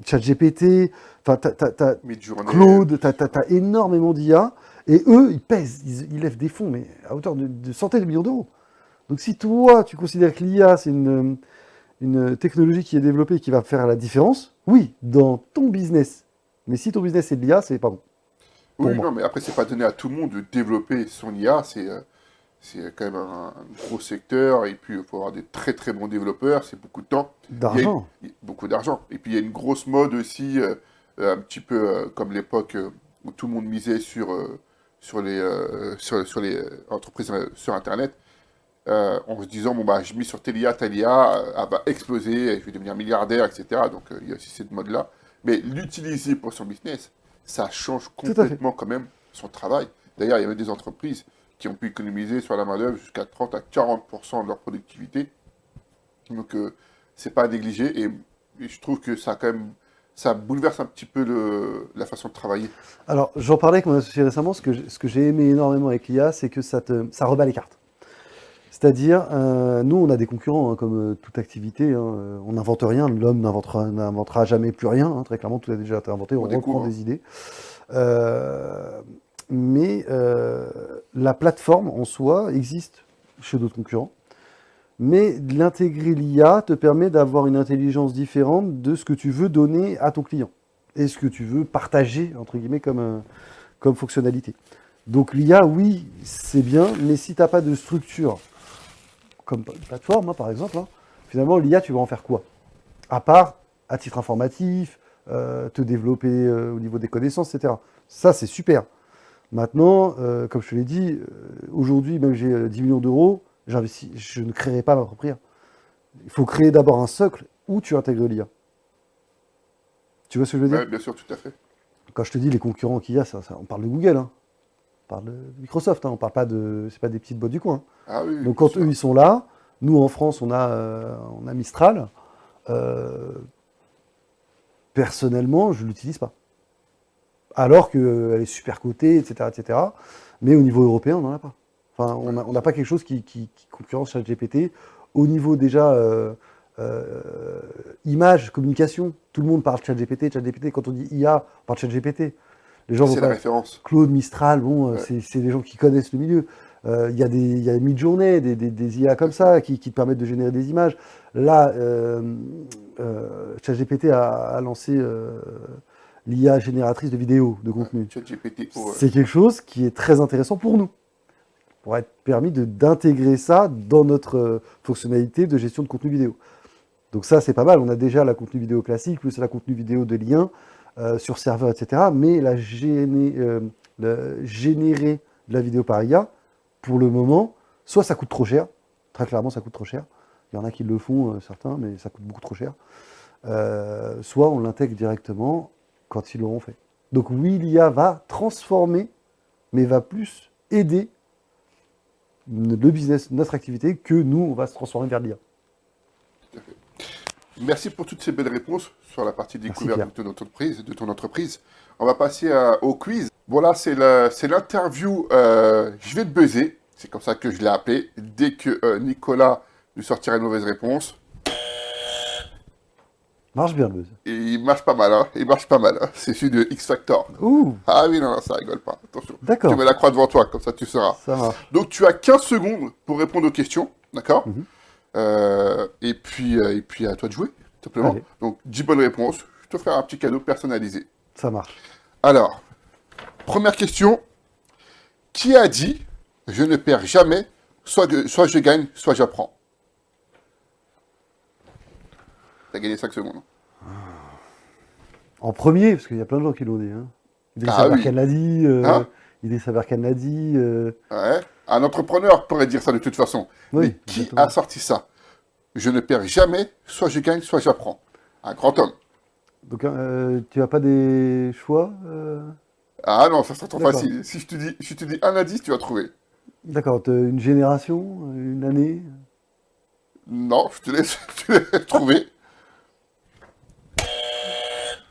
ChatGPT, enfin, t'as Mid-journée, Claude, t'as énormément d'IA. Et eux, ils pèsent, ils lèvent des fonds, mais à hauteur de centaines de millions d'euros. Donc si toi, tu considères que l'IA, c'est une technologie qui est développée et qui va faire la différence, oui, dans ton business. Mais si ton business c'est de l'IA, c'est pas bon, pour oui, moi. non, mais après, c'est pas donné à tout le monde de développer son IA. C'est quand même un gros secteur. Et puis, il faut avoir des très très bons développeurs. C'est beaucoup de temps. D'argent. Beaucoup d'argent. Et puis, il y a une grosse mode aussi, un petit peu comme l'époque où tout le monde misait sur les entreprises sur Internet. En se disant, bon, bah, je mise sur telle IA, elle va exploser, je vais devenir milliardaire, etc. Donc, il y a aussi cette mode-là. Mais l'utiliser pour son business, ça change Tout à fait. complètement quand même son travail. D'ailleurs, il y avait des entreprises qui ont pu économiser sur la main-d'œuvre jusqu'à 30 à 40% de leur productivité. Donc, c'est pas à négliger. Et je trouve que ça, quand même, ça bouleverse un petit peu la façon de travailler. Alors, j'en parlais avec mon associé récemment, ce que j'ai aimé énormément avec l'IA, c'est que ça rebat les cartes. C'est-à-dire, nous, on a des concurrents, hein, comme toute activité, hein, on n'invente rien, l'homme n'inventera jamais plus rien, hein, très clairement, tout a déjà été inventé, on On reprend découvre, hein. des idées. Euh, mais la plateforme en soi existe chez d'autres concurrents. Mais l'intégrer l'IA te permet d'avoir une intelligence différente de ce que tu veux donner à ton client et ce que tu veux partager, entre guillemets, comme fonctionnalité. Donc l'IA, oui, c'est bien, mais si tu n'as pas de structure, comme une plateforme, hein, par exemple, hein, finalement, l'IA, tu vas en faire quoi? À part, à titre informatif, te développer au niveau des connaissances, etc. Ça, c'est super. Maintenant, comme je te l'ai dit, aujourd'hui, même que j'ai 10 millions d'euros, j'investis, je ne créerai pas ma propre IA. Il faut créer d'abord un socle où tu intègres l'IA. Tu vois ce que je veux dire? Ouais, bien sûr, tout à fait. Quand je te dis les concurrents qu'il y a, on parle de Google, hein, on parle de Microsoft, hein, on parle pas de, c'est pas des petites boîtes du coin. Ah oui, oui, Donc bien quand eux sûr. ils sont là, nous en France on a Mistral. Euh, Personnellement, je l'utilise pas. Alors qu'elle est super cotée, etc., etc. Mais au niveau européen, on n'en a pas. Enfin, Ouais, on n'a pas quelque chose qui concurrence ChatGPT. Au niveau déjà euh, image, communication, tout le monde parle ChatGPT, ChatGPT. Quand on dit IA, on parle ChatGPT. Les gens vont c'est la pas. référence. Claude Mistral, bon, Ouais. c'est des gens qui connaissent le milieu. Il y a Midjourney, des IA Tout à comme fait. ça qui te permettent de générer des images. Là, ChatGPT a lancé l'IA génératrice de vidéos, de Ouais. contenu. ChatGPT, C'est quelque chose qui est très intéressant pour nous, pour être permis d'intégrer ça dans notre fonctionnalité de gestion de contenu vidéo. Donc ça, c'est pas mal. On a déjà la contenu vidéo classique, plus la contenu vidéo de lien sur serveur, etc. Mais générer de la vidéo par IA, pour le moment, soit ça coûte trop cher, très clairement ça coûte trop cher. Il y en a qui le font, certains, mais ça coûte beaucoup trop cher. Soit on l'intègre directement quand ils l'auront fait. Donc oui, l'IA va transformer, mais va plus aider le business, notre activité, que nous, on va se transformer vers l'IA. Merci pour toutes ces belles réponses sur la partie Merci découverte Pierre. de ton entreprise. On va passer au quiz. Voilà, c'est l'interview. Je vais te buzzer. C'est comme ça que je l'ai appelé. Dès que Nicolas lui sortira une mauvaise réponse, Marche bien le buzz. et il marche pas mal, hein. Il marche pas mal, hein. C'est celui de X Factor. Ouh, Ah oui, non, non, ça rigole pas. Attention. Je te d'accord, mets la croix devant toi, comme ça tu sauras. ça marche. Donc tu as 15 secondes pour répondre aux questions, d'accord? Mhm. Et puis à toi de jouer, tout simplement. Allez, Donc 10 bonnes réponses, je te ferai un petit cadeau personnalisé. ça marche. Alors, première question. Qui a dit je ne perds jamais, soit je gagne, soit j'apprends? T'as gagné 5 secondes. En premier, parce qu'il y a plein de gens qui l'ont dit. Hein. Idriss Ah oui. Aberkan l'a dit, Hein? Idriss Aberkan l'a dit. Ouais. Un entrepreneur pourrait dire ça de toute façon. Mais Oui, qui a exactement. sorti ça? Je ne perds jamais, soit je gagne, soit j'apprends. Un grand homme. Donc, tu as pas des choix Ah non, ça sera trop D'accord. facile. Si je te dis un indice, tu vas trouver. D'accord, une génération, une année. Non, je te laisse trouver.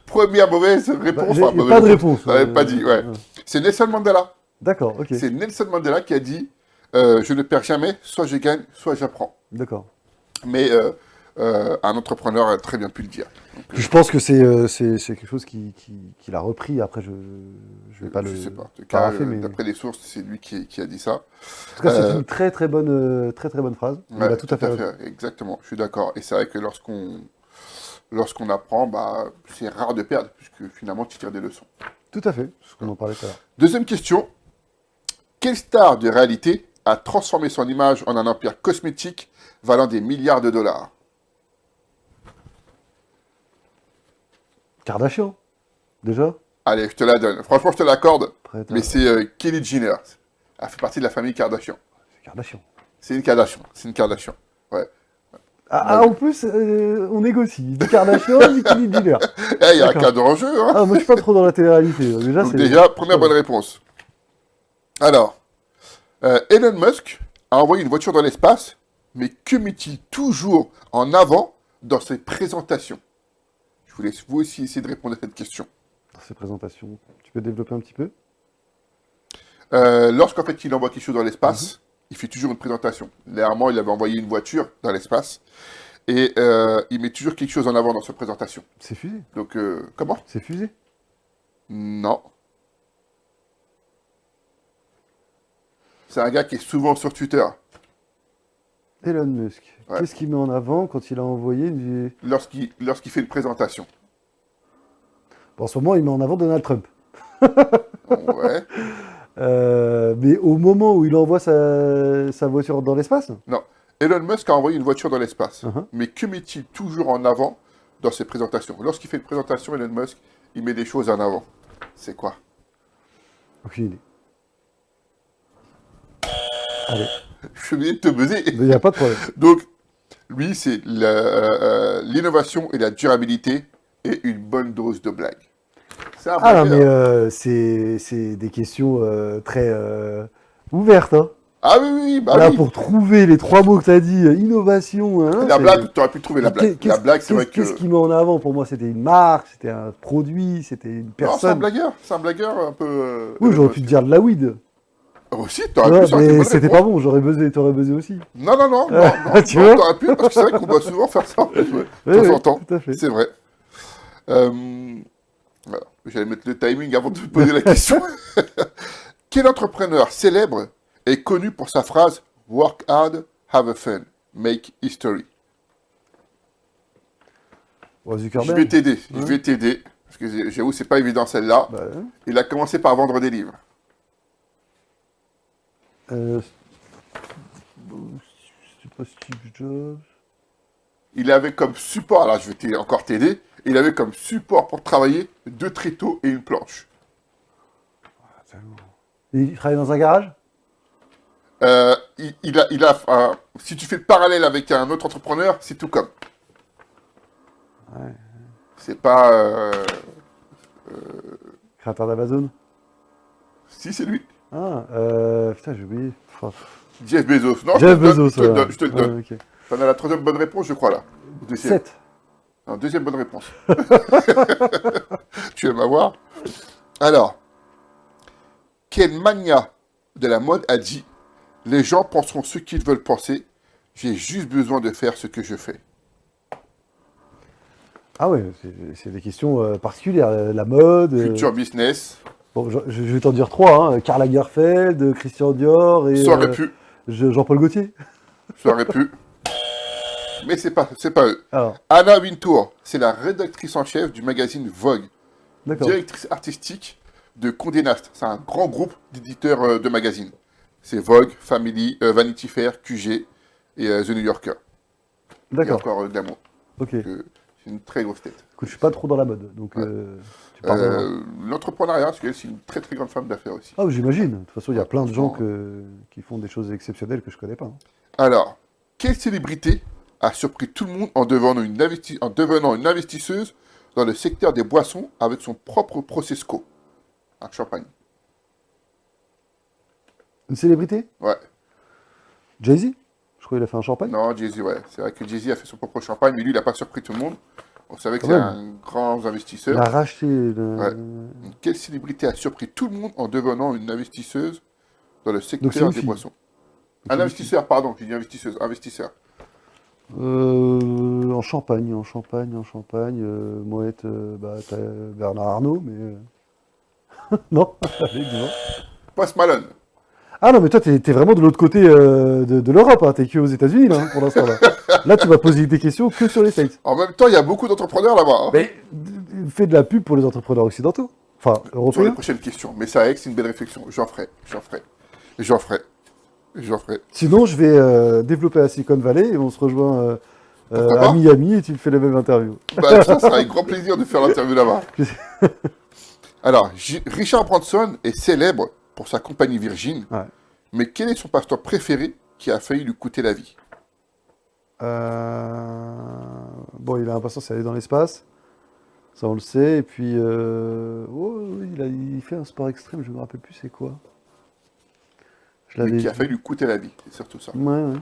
Première mauvaise Bah, réponse. j'ai Enfin, mauvaise pas de réponse. réponse. On n'avait pas dit, ouais. C'est Nelson Mandela. D'accord, ok. C'est Nelson Mandela qui a dit je ne perds jamais, soit je gagne, soit j'apprends. D'accord. Mais un entrepreneur a très bien pu le dire. Puis je pense que c'est quelque chose qu'il a repris. Après, je vais pas Je le sais pas. En tout cas, parapher, mais en d'après les sources, c'est lui qui a dit ça. tout cas, c'est Euh, une très très bonne phrase. Il ouais, a tout à fait raison. exactement. Je suis d'accord. Et c'est vrai que lorsqu'on apprend, bah, c'est rare de perdre, puisque finalement, tu tires des leçons. Tout à fait, c'est ce qu'on en parlait tout à l'heure. Deuxième question. Quelle star de réalité a transformé son image en un empire cosmétique valant des milliards de dollars? Kardashian, déjà. Allez, je te la donne. Franchement, je te l'accorde, Après, mais c'est Kylie Jenner. Elle fait partie de la famille Kardashian. c'est Kardashian. C'est une Kardashian. C'est une Kardashian. Ouais. En plus, on négocie. Du Kardashian, du Kylie Jenner. Eh, il y a un D'accord. cadre en jeu, hein. Ah, moi, je suis pas trop dans la télé-réalité. Déjà, Donc c'est... déjà, première bonne réponse. Alors, Elon Musk a envoyé une voiture dans l'espace, mais que met-il toujours en avant dans ses présentations? Je vous laisse vous aussi essayer de répondre à cette question. Dans ces présentations, tu peux développer un petit peu? Lorsqu'en fait il envoie quelque chose dans l'espace, il fait toujours une présentation. Dernièrement, il avait envoyé une voiture dans l'espace et il met toujours quelque chose en avant dans sa présentation. C'est fusé. Donc, comment? C'est fusé. Non. C'est un gars qui est souvent sur Twitter. Elon Musk. Ouais. Qu'est-ce qu'il met en avant quand il a envoyé du... Lorsqu'il fait une présentation. Bon, en ce moment, il met en avant Donald Trump. Ouais. Mais au moment où il envoie sa voiture dans l'espace, Non. Elon Musk a envoyé une voiture dans l'espace. Uh-huh. Mais que met-il toujours en avant dans ses présentations? Lorsqu'il fait une présentation, Elon Musk, il met des choses en avant. C'est quoi? aucune idée. Allez, Je suis obligé de te buzzer. il n'y a pas de problème. Donc, lui, c'est l'innovation et la durabilité et une bonne dose de blague. C'est un Ah non, mais blagueur. c'est des questions très ouvertes. Hein. Ah oui, oui, bah Là, oui. pour trouver les trois mots que tu as dit, innovation, hein, La c'est- blague, tu aurais pu trouver la blague. La blague, c'est vrai que... Qu'est-ce qu'il met en avant? Pour moi, c'était une marque, c'était un produit, c'était une Non, c'est un personne. blagueur. C'est un blagueur un peu... Oui, Elon j'aurais pu te Musk. dire de la weed. Aussi, t'aurais Ouais, pu, ça aurait été une mais bonne c'était réponse. pas bon, t'aurais buzzé aussi. Non, non, non, non, non, Tu non, vois t'aurais pu, parce que c'est vrai qu'on doit souvent faire ça, en plus, ouais, de Oui, temps oui, en temps. tout à fait. C'est vrai. Voilà. J'allais mettre le timing avant de te poser la question. Quel entrepreneur célèbre est connu pour sa phrase « Work hard, have a fun, make history » Bon, Je Zuckerberg. vais t'aider, parce que j'avoue, c'est pas évident celle-là. Bah, Il a commencé par vendre des livres. euh, c'est pas Steve Jobs. Il avait comme support, alors je vais encore t'aider, il avait comme support pour travailler 2 tréteaux et une planche. Il travaille dans un garage? Si tu fais le parallèle avec un autre entrepreneur, c'est tout comme. Ouais. C'est pas... Créateur d'Amazon? Si, c'est lui. Ah, putain, j'ai oublié. Oh. Jeff Bezos. Non, Jeff je te le donne, Bezos, je te le donne, je te le ouais, donne. ok. T'en as la troisième bonne réponse, je crois, là. Deuxième. 7. Non, deuxième bonne réponse. Tu veux m'avoir? Alors, quel mania de la mode a dit « Les gens penseront ce qu'ils veulent penser, j'ai juste besoin de faire ce que je fais ». Ah ouais, c'est des questions particulières. La mode. Future business, Bon, je vais t'en dire trois. Hein. Karl Lagerfeld, Christian Dior et ça aurait pu, Jean-Paul Gaultier. ça aurait pu. Mais c'est pas eux. Alors, Anna Wintour, c'est la rédactrice en chef du magazine Vogue, d'accord. directrice artistique de Condé Nast. C'est un grand groupe d'éditeurs de magazines. C'est Vogue, Family, Vanity Fair, QG et The New Yorker. Et D'accord. encore Glamour. Ok. Donc, c'est une très grosse tête. Écoute, je suis pas trop dans la mode, donc tu parles. L'entrepreneuriat, parce qu'elle, c'est une très très grande femme d'affaires aussi. Ah, j'imagine. De toute façon, il y a plein de gens franchement. qui font des choses exceptionnelles que je connais pas. Hein. Alors, quelle célébrité a surpris tout le monde en devenant une investisseuse dans le secteur des boissons avec son propre Prosecco, un champagne? Une célébrité? Ouais. Jay-Z? Je crois qu'il a fait un champagne. Non, Jay-Z, ouais. C'est vrai que Jay-Z a fait son propre champagne, mais lui, il n'a pas surpris tout le monde. On savait que Quand c'est même. un grand Il investisseur. a racheté. Ouais. Quelle célébrité a surpris tout le monde en devenant une investisseuse dans le Donc c'est secteur une des fille. boissons? Donc Un c'est une fille. investisseur, pardon, j'ai dit investisseuse, investisseur. En Champagne, Moët, bah, t'as Bernard Arnault, mais. Non? Allez, dis-moi. Post Malone. Ah non, mais toi, t'es vraiment de l'autre côté de l'Europe, hein. T'es que aux États-Unis, là, hein, pour l'instant, là. Là, tu vas poser des questions que sur les States. En même temps, il y a beaucoup d'entrepreneurs là-bas. Hein. Mais fais de la pub pour les entrepreneurs occidentaux. Enfin, Sur les européens. prochaines questions. Mais ça, c'est une belle réflexion. J'en ferai, j'en ferai, j'en ferai, j'en ferai. Sinon, je vais développer à Silicon Valley et on se rejoint Pourquoi à pas? Miami et tu me fais la même interview. Bah, ça sera avec grand plaisir de faire l'interview là-bas. Alors, Richard Branson est célèbre pour sa compagnie Virgin, Ouais. mais quel est son pasteur préféré qui a failli lui coûter la vie? Bon, il a l'impression d'aller dans l'espace. Ça, on le sait. Et puis, il fait un sport extrême, je me rappelle plus c'est quoi. Je Mais l'avais qui a vu. failli lui coûter la vie, c'est surtout ça. Ouais, ouais.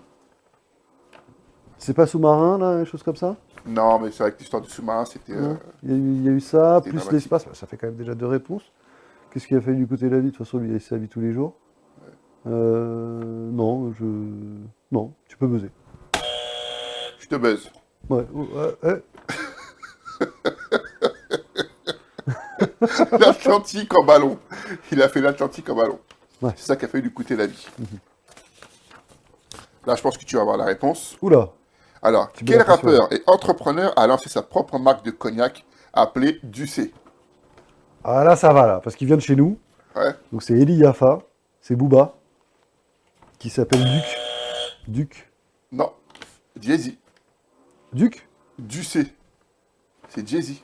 C'est pas sous-marin, là, des choses comme ça? Non, mais c'est avec l'histoire du sous-marin, c'était... Non. Il y a eu ça, c'était plus dramatique. l'espace. Bah, ça fait quand même déjà 2 réponses. Qu'est-ce qui a failli lui coûter la vie? De toute façon, lui, il a sa vie tous les jours. Non, Non, tu peux buzzer. Je te buzz. Ouais. L'Atlantique en ballon. Il a fait l'Atlantique en ballon. Ouais. C'est ça qui a failli lui coûter la vie. Là, je pense que tu vas avoir la réponse. Oula. Alors, Tu mets quel la pression, rappeur et entrepreneur a lancé sa propre marque de cognac appelée Ducé? Ah là, ça va, là, parce qu'il vient de chez nous. Ouais. Donc c'est Eli Yafa, c'est Booba, qui s'appelle Duc. Duc. Non. Jay-Z. Duc? Ducé. C'est Jay-Z.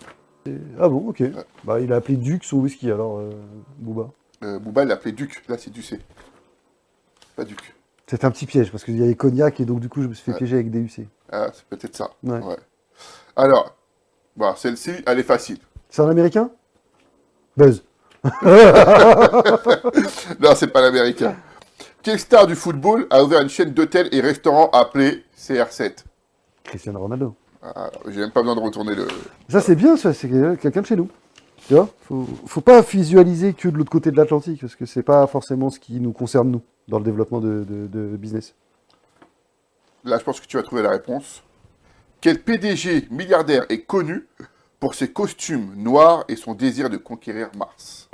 Ah bon, ok. Bah, il a appelé Duc son whisky, alors, Booba. Booba, il l'a appelé Duc. Là, c'est Ducé. Pas Duc. C'est un petit piège, parce qu'il y avait cognac, et donc du coup, je me suis fait Ouais. piéger avec des UC. Ah, c'est peut-être ça. Ouais. Ouais. Alors, bon, celle-ci, elle est facile. C'est un Américain? Buzz. Non, c'est pas l'américain. Quelle star du football a ouvert une chaîne d'hôtels et restaurants appelée CR7? Cristiano Ronaldo. Ah, j'ai même pas besoin de retourner le... Ça, c'est bien, ça, c'est quelqu'un de chez nous. Tu vois, faut pas visualiser que de l'autre côté de l'Atlantique, parce que c'est pas forcément ce qui nous concerne, nous, dans le développement de business. Là, je pense que tu vas trouver la réponse. Quel PDG milliardaire est connu pour ses costumes noirs et son désir de conquérir Mars?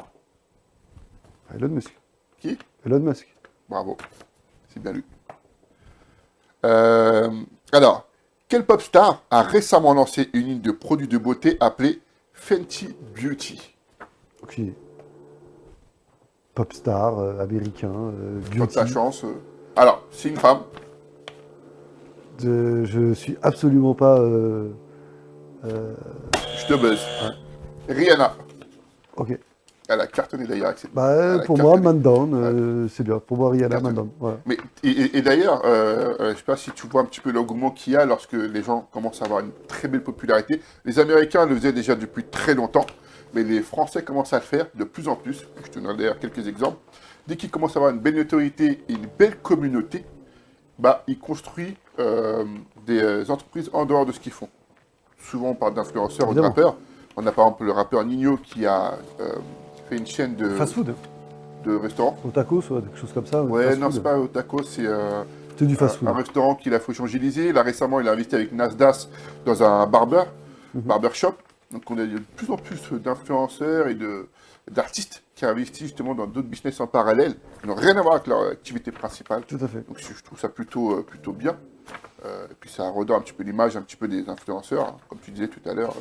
Elon Musk. Qui? Elon Musk. Bravo. C'est bien lui. Alors, quel pop star a récemment lancé une ligne de produits de beauté appelée Fenty Beauty? Ok. Pop star, américain, Pas de beauty. ta chance. Alors, c'est une femme. Je suis absolument pas. Je te buzz. Rihanna. Ok. Elle a cartonné d'ailleurs avec cette... Bah, elle a pour moi, cartonné. Man Down, c'est bien. Pour moi, Rihanna, Cartonné. Man Down. Voilà. Mais, et d'ailleurs, je sais pas si tu vois un petit peu l'engouement qu'il y a lorsque les gens commencent à avoir une très belle popularité. Les Américains le faisaient déjà depuis très longtemps, mais les Français commencent à le faire de plus en plus. Je te donne d'ailleurs quelques exemples. Dès qu'ils commencent à avoir une belle notoriété et une belle communauté, bah, ils construisent des entreprises en dehors de ce qu'ils font. Souvent, on parle d'influenceurs ou de Évidemment. rappeurs. On a par exemple le rappeur Nino qui a fait une chaîne Fast food. de restaurants. Au tacos, ouais, quelque chose comme ça. Ouais, fast non, food. c'est pas au taco, c'est C'est du fast food. un restaurant qu'il a fait changer l'Élysée. Là, récemment, il a investi avec Nasdaq dans un barbershop. Donc, on a de plus en plus d'influenceurs et d'artistes qui investissent justement dans d'autres business en parallèle, qui n'ont rien à voir avec leur activité principale. Tout à fait. Donc, je trouve ça plutôt bien. Et puis, ça redonne un petit peu l'image un petit peu des influenceurs. Hein. Comme tu disais tout à l'heure,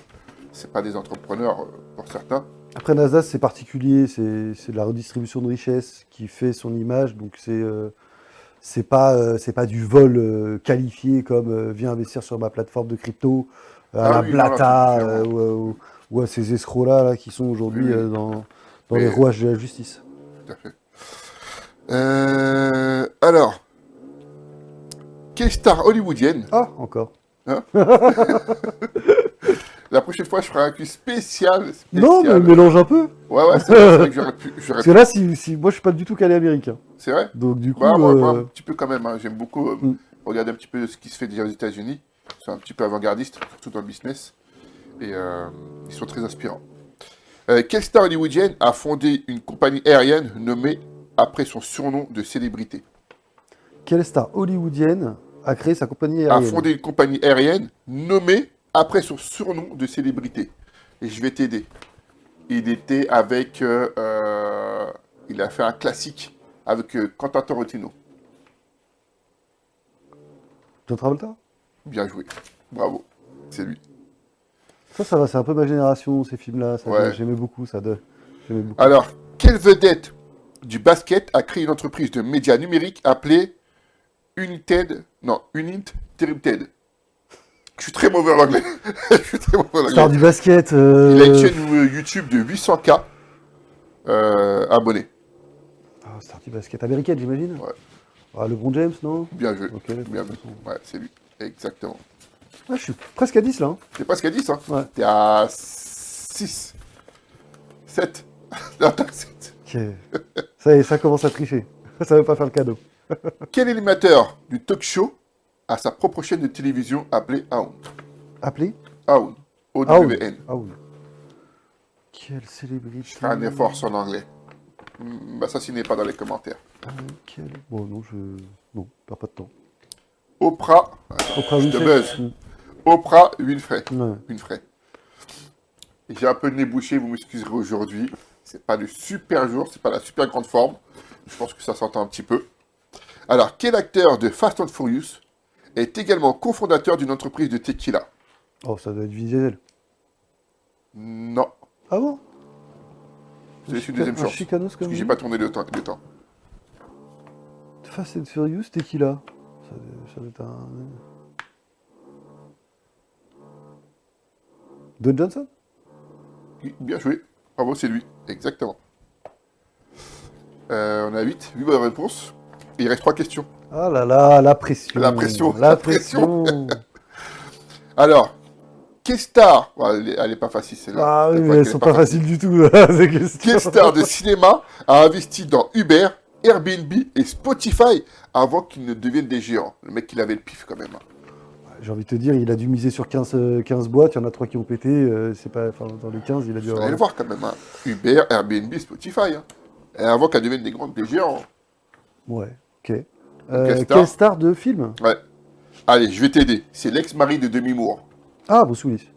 c'est pas des entrepreneurs pour certains. Après, Nasdaq, c'est particulier. C'est de la redistribution de richesse qui fait son image. Donc, c'est pas du vol qualifié comme viens investir sur ma plateforme de crypto, à Ah la oui, non, Blata, là, ou à ces escrocs-là là, qui sont aujourd'hui Oui, oui. dans Mais- les rouages de la justice. Tout à fait. Alors, quelle star hollywoodienne? Ah, encore. La prochaine fois, je ferai un quiz spécial. Non, mais mélange un peu. Ouais, c'est vrai que j'aurais Parce que là, moi, je suis pas du tout calé américain. C'est vrai? Donc, du coup, Bah, moi, un petit peu quand même. Hein. J'aime beaucoup Mm. regarder un petit peu ce qui se fait déjà aux États-unis. C'est un petit peu avant-gardiste, surtout dans le business. Et ils sont très inspirants. Quelle star hollywoodienne a fondé une compagnie aérienne nommée après son surnom de célébrité? Quelle star hollywoodienne a créé sa compagnie A aérienne? fondé une compagnie aérienne nommée après son surnom de célébrité. Et je vais t'aider. Il était avec... il a fait un classique avec Quentin Tarantino. John Travolta? Bien joué. Bravo. C'est lui. Ça va, c'est un peu ma génération, ces films-là. Ouais. J'aimais beaucoup ça. J'aimais beaucoup. Alors, quelle vedette du basket a créé une entreprise de médias numériques appelée United... Non, Unit Terrible. Je suis très mauvais en anglais. Je suis très mauvais en anglais. Star du basket. Il a une chaîne YouTube de 800K abonnés. Ah, star du basket américaine, j'imagine. Ouais. Ah, LeBron James, non? Bien joué. Ok, Bien de joué. toute façon. Ouais, c'est lui. Exactement. Ah, je suis presque à 10 là. Hein. T'es presque à 10, hein? Ouais. T'es à 6. 7. Non, t'as 7. Ok. Ça y est, ça commence à tricher. Ça veut pas faire le cadeau. Quel animateur du talk show a sa propre chaîne de télévision appelée Aoun? Appelé? Aoun. Aoun. O-W-N. Aoun. Quelle célébrité. Je ferai un effort sur l'anglais. M'assassinez pas dans les commentaires. Bon, non, non, perds pas de temps. Oprah. Oprah Je te Winfrey. buzz. Oprah Winfrey. Ouais. Winfrey. J'ai un peu le nez bouché, vous m'excuserez aujourd'hui. C'est pas le super jour, c'est pas la super grande forme. Je pense que ça s'entend un petit peu. Alors, quel acteur de Fast and Furious est également cofondateur d'une entreprise de tequila? Oh, ça doit être Vin Diesel. Non. Ah bon? Je te laisse une deuxième Un chance. chicanos Parce comme que j'ai lui. pas tourné le temps. Fast and Furious, t'es qui là? Ça doit être un... Don Johnson? Bien joué. Bravo, c'est lui. Exactement. On a 8 bonnes réponses. Et il reste 3 questions. Ah là là, la pression. La pression, La la pression. Alors, quelle star... Bon, elle est pas facile celle-là. Ah oui, Je mais crois elles qu'elle sont est pas faciles du tout, là, ces questions. Quelle star de cinéma a investi dans Uber, Airbnb et Spotify avant qu'ils ne deviennent des géants? Le mec, il avait le pif quand même. Hein. J'ai envie de te dire, il a dû miser sur 15 boîtes, il y en a 3 qui ont pété, c'est pas... Enfin, dans les 15, il a dû Vous allez avoir... le voir quand même. Hein. Uber, Airbnb, Spotify. Hein. Et avant qu'elles deviennent des géants. Hein. Ouais, ok. Quelle star Quelle star de film? Ouais. Allez, je vais t'aider. C'est l'ex-mari de Demi Moore. Ah, Bruce Willis.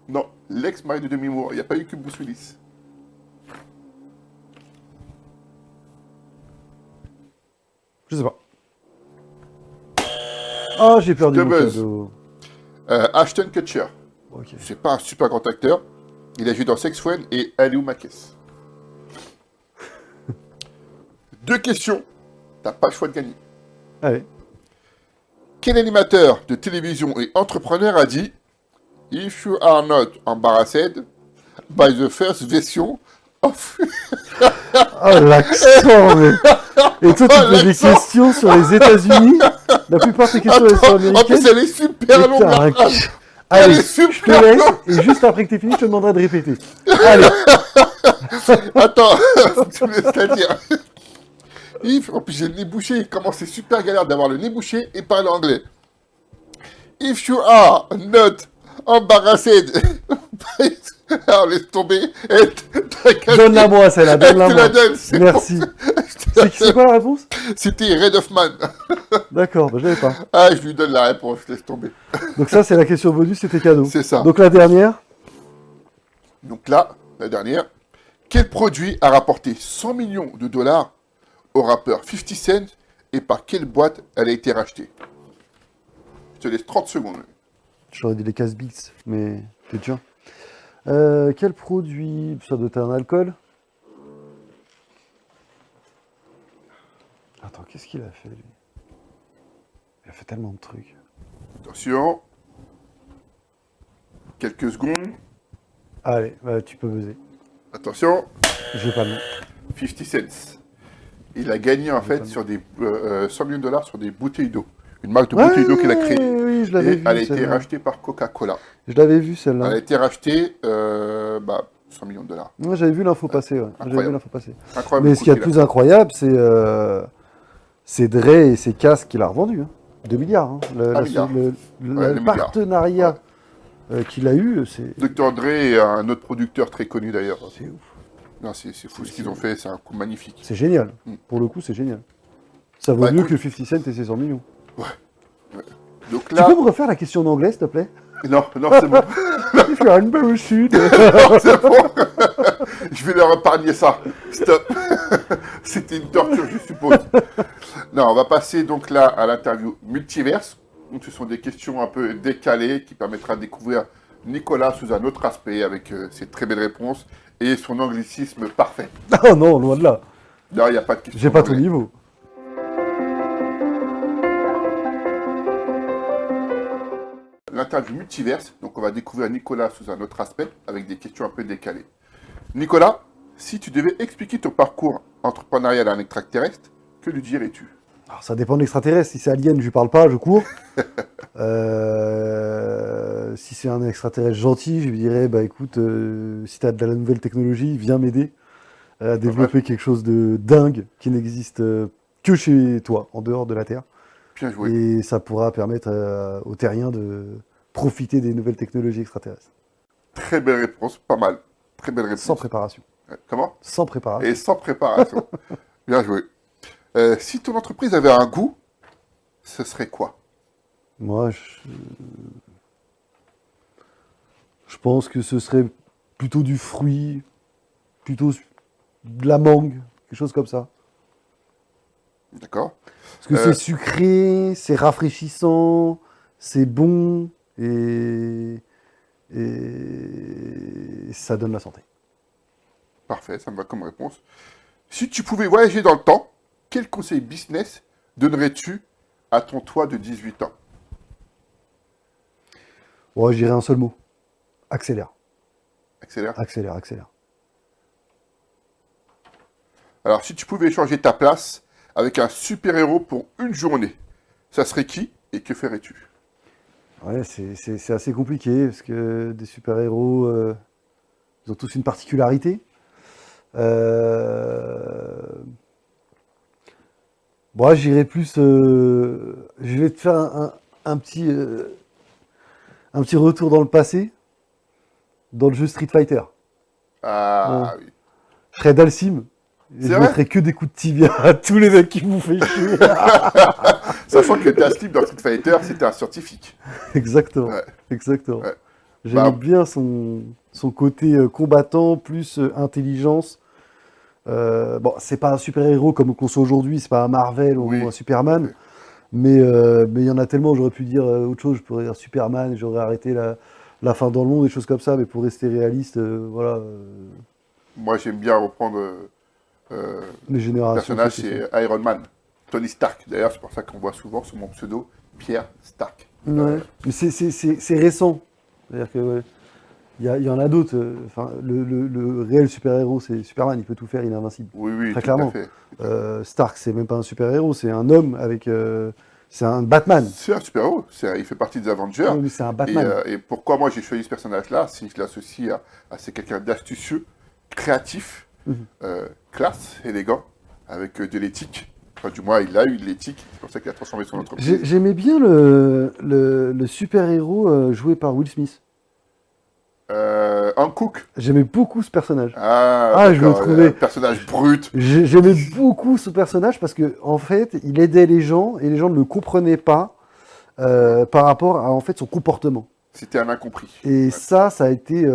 Non, l'ex-mari de Demi Moore. Il n'y a pas eu que Bruce Willis. Je sais pas. Ah, j'ai perdu Je mon buzz. cadeau. Ashton Kutcher. Ok. C'est pas un super grand acteur. Il a joué dans Sex Friends et Aliou Makes. 2 questions. T'as pas le choix de gagner. Allez. Quel animateur de télévision et entrepreneur a dit If you are not embarrassed by the first version of... Oh, l'accent, mais... Et toi, tu Oh, fais des l'accent. questions sur les États-Unis. La plupart de tes questions, elles sont Attends, en américaines. plus elle est super longue la phrase. Elle Allez, est je te super laisse, longue. et juste après que t'aies fini, je te demanderai de répéter. Allez. Attends, tu me laisses la dire. If, en plus j'ai le nez bouché, comment c'est super galère d'avoir le nez bouché et parler anglais. If you are not embarrassed, alors laisse tomber. Donne-la moi, celle-là, Elle te donne-la la moi. donne, c'est Merci. C'est quoi la réponse? C'était Red of Man. D'accord, bah, je l'avais pas. Ah, je lui donne la réponse, laisse tomber. Donc ça, c'est la question bonus, c'était cadeau. C'est ça. Donc la dernière? Donc là, la dernière. Quel produit a rapporté 100 millions de dollars au rappeur 50 Cent et par quelle boîte elle a été rachetée? Je te laisse 30 secondes. J'aurais dit les Casbix, mais t'es dur. Quel produit? Ça doit être un alcool? Attends, qu'est-ce qu'il a fait, lui? Il a fait tellement de trucs. Attention. Quelques secondes. Allez, bah, tu peux buzzer. Attention. J'ai pas le nom. 50 Cent. Il a gagné en pas fait le sur des 100 millions de dollars sur des bouteilles d'eau. Une marque de Ouais, bouteilles d'eau qu'il a créée. oui, je Et l'avais vu. elle a été celle-là. rachetée par Coca-Cola. Je l'avais vu, Elle celle-là. a été rachetée 100 millions de dollars. Ouais, j'avais vu l'info passer, ouais. J'avais vu Incroyable. l'info passer. Incroyable. Mais le ce qu'il y a de coup qu'il plus incroyable, c'est Dre et ses casques qu'il a revendus. Hein. 2 milliards. Hein. 1 milliard. Le Ouais, le milliard. partenariat qu'il a eu, c'est Dr. Dre et un autre producteur très connu d'ailleurs. c'est ouf. Non, c'est fou C'est ce qu'ils ont fait, c'est un coup magnifique. c'est génial. Mm. Pour le coup, c'est génial. Ça vaut Bah mieux écoute, que 50 Cent et ses 100 millions. donc Tu peux là, me refaire la question en anglais, s'il te plaît? non, non, c'est bon. If you're embarrassed. Non, c'est bon. Je vais leur épargner ça. Stop. C'était une torture, je suppose. Non, on va passer donc là à l'interview multiverse. Donc ce sont des questions un peu décalées qui permettra de découvrir Nicolas sous un autre aspect avec ses très belles réponses et son anglicisme parfait. Oh non, loin de là. Là, il n'y a pas de question. J'ai pas ton d'anglais. niveau. L'interview multiverse, donc on va découvrir Nicolas sous un autre aspect avec des questions un peu décalées. Nicolas, si tu devais expliquer ton parcours entrepreneurial à un extraterrestre, que lui dirais-tu? Alors, ça dépend de l'extraterrestre. Si c'est alien, je lui parle pas, je cours. Si c'est un extraterrestre gentil, je lui dirais, bah écoute, si t'as de la nouvelle technologie, viens m'aider à développer quelque chose de dingue qui n'existe que chez toi, en dehors de la Terre. Bien joué. Et ça pourra permettre aux terriens de profiter des nouvelles technologies extraterrestres. Très belle réponse, pas mal. Très belle réponse. Sans préparation. Comment? Sans préparation. Et sans préparation. Bien joué. Si ton entreprise avait un goût, ce serait quoi? Moi, je pense que ce serait plutôt du fruit, plutôt de la mangue, quelque chose comme ça. D'accord. Parce que Euh, c'est sucré, c'est rafraîchissant, c'est bon et ça donne la santé. Parfait, ça me va comme réponse. Si tu pouvais voyager dans le temps, quel conseil business donnerais-tu à ton toi de 18 ans? Bon, je dirais un seul mot. Accélère, Accélère. accélère, accélère. Alors, si tu pouvais changer ta place avec un super-héros pour une journée, ça serait qui et que ferais-tu? Ouais, c'est assez compliqué parce que des super-héros, ils ont tous une particularité. Euh, Bon, j'irai plus. Je vais te faire un petit retour dans le passé, dans le jeu Street Fighter. Hein. Ah oui. Je serais Dalsim et C'est je vrai? mettrais que des coups de tibia à tous les mecs qui vous fait chier. Sachant que Daslip dans Street Fighter, c'était un scientifique. Exactement, Ouais, exactement. ouais. J'aimais Bah, bien son côté combattant, plus intelligence. Bon, c'est pas un super-héros comme qu'on soit aujourd'hui, c'est pas un Marvel ou un oui, tout à Superman, fait. mais il y en a tellement, j'aurais pu dire autre chose, je pourrais dire Superman, j'aurais arrêté la fin dans le monde, des choses comme ça, mais pour rester réaliste, voilà, Moi, j'aime bien reprendre les le générations personnage, successives. c'est Iron Man. Tony Stark. D'ailleurs, c'est pour ça qu'on voit souvent sur mon pseudo Pierre Stark. Ouais. Mais c'est récent, c'est-à-dire que ouais, il y en a d'autres, enfin, le réel super-héros, c'est Superman, il peut tout faire, il est invincible, Oui, oui, très tout à clairement. fait. Stark, c'est même pas un super-héros, c'est un homme avec... c'est un Batman. C'est un super-héros. Il fait partie des Avengers. Oui, mais c'est un Batman. Et pourquoi moi j'ai choisi ce personnage-là, si je l'associe à c'est quelqu'un d'astucieux, créatif, Mhm. classe, élégant, avec de l'éthique. Enfin, du moins, il a eu de l'éthique. C'est pour ça qu'il a transformé son entreprise. J'aimais bien le super-héros joué par Will Smith. Hankook. J'aimais beaucoup ce personnage. Ah, Ah, je le d'accord. Un trouvais. personnage brut. J'aimais beaucoup ce personnage parce que en fait, il aidait les gens et les gens ne le comprenaient pas par rapport à en fait son comportement. C'était un incompris. Et Ouais, ça a été,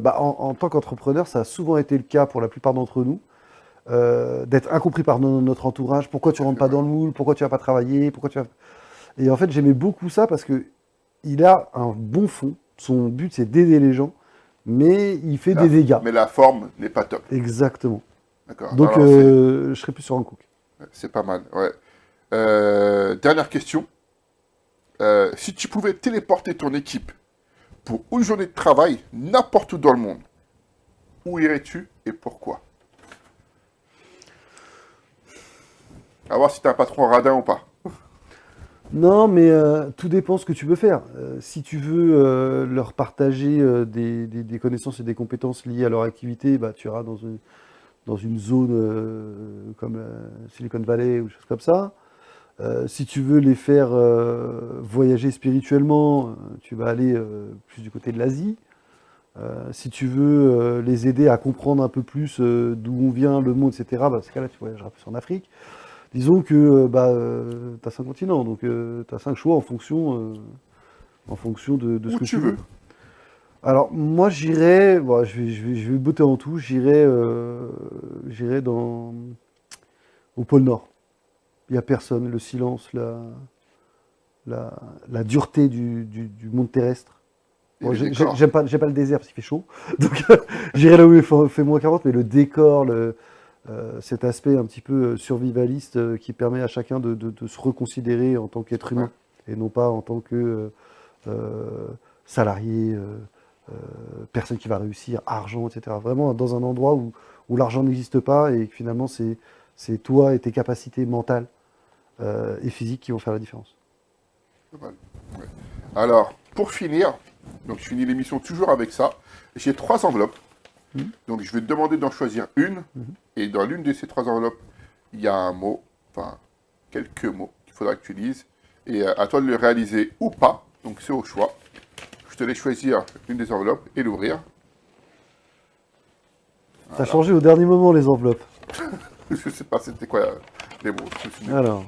bah, en tant qu'entrepreneur, ça a souvent été le cas pour la plupart d'entre nous, d'être incompris par notre entourage. Pourquoi tu tout à rentres fait, pas ouais. dans le moule? Pourquoi tu vas pas travailler? Pourquoi tu vas... Et en fait, j'aimais beaucoup ça parce que il a un bon fond. Son but, c'est d'aider les gens, mais il fait des dégâts. Mais la forme n'est pas top. Exactement. D'accord. Non, Donc, non, je serais plus sur un cook. c'est pas mal. Ouais. Dernière question. Si tu pouvais téléporter ton équipe pour une journée de travail n'importe où dans le monde, où irais-tu et pourquoi? À voir si t'es un patron radin ou pas. Non, mais tout dépend ce que tu veux faire. Si tu veux leur partager des connaissances et des compétences liées à leur activité, bah, tu iras dans une zone comme Silicon Valley ou des choses comme ça. Si tu veux les faire voyager spirituellement, tu vas aller plus du côté de l'Asie. Si tu veux les aider à comprendre un peu plus d'où on vient, le monde, etc., bah, dans ce cas-là, tu voyageras plus en Afrique. Disons que tu as 5 continents, donc tu as 5 choix en fonction de ce Où que tu tu veux. veux. Alors, moi, j'irais, bon, je vais botter en tout, j'irais au pôle Nord. Il n'y a personne, le silence, la, la dureté du monde terrestre. Et Bon, les décors. j'aime pas le désert parce qu'il fait chaud, donc j'irai là où il fait moins 40, mais le décor, cet aspect un petit peu survivaliste qui permet à chacun de se reconsidérer en tant qu'être Ouais. humain et non pas en tant que euh, salarié, personne qui va réussir, argent, etc. Vraiment dans un endroit où l'argent n'existe pas et que finalement c'est toi et tes capacités mentales et physiques qui vont faire la différence. Pas mal. Ouais. Alors, pour finir, donc je finis l'émission toujours avec ça. J'ai 3 enveloppes. Mhm. Donc je vais te demander d'en choisir une. Mhm. Et dans l'une de ces 3 enveloppes, il y a un mot, enfin quelques mots qu'il faudra que tu lises. Et à toi de le réaliser ou pas. Donc c'est au choix. Je te laisse choisir une des enveloppes et l'ouvrir. Ça a changé au dernier moment les enveloppes. Je sais pas c'était quoi les mots. Je me souviens. Alors,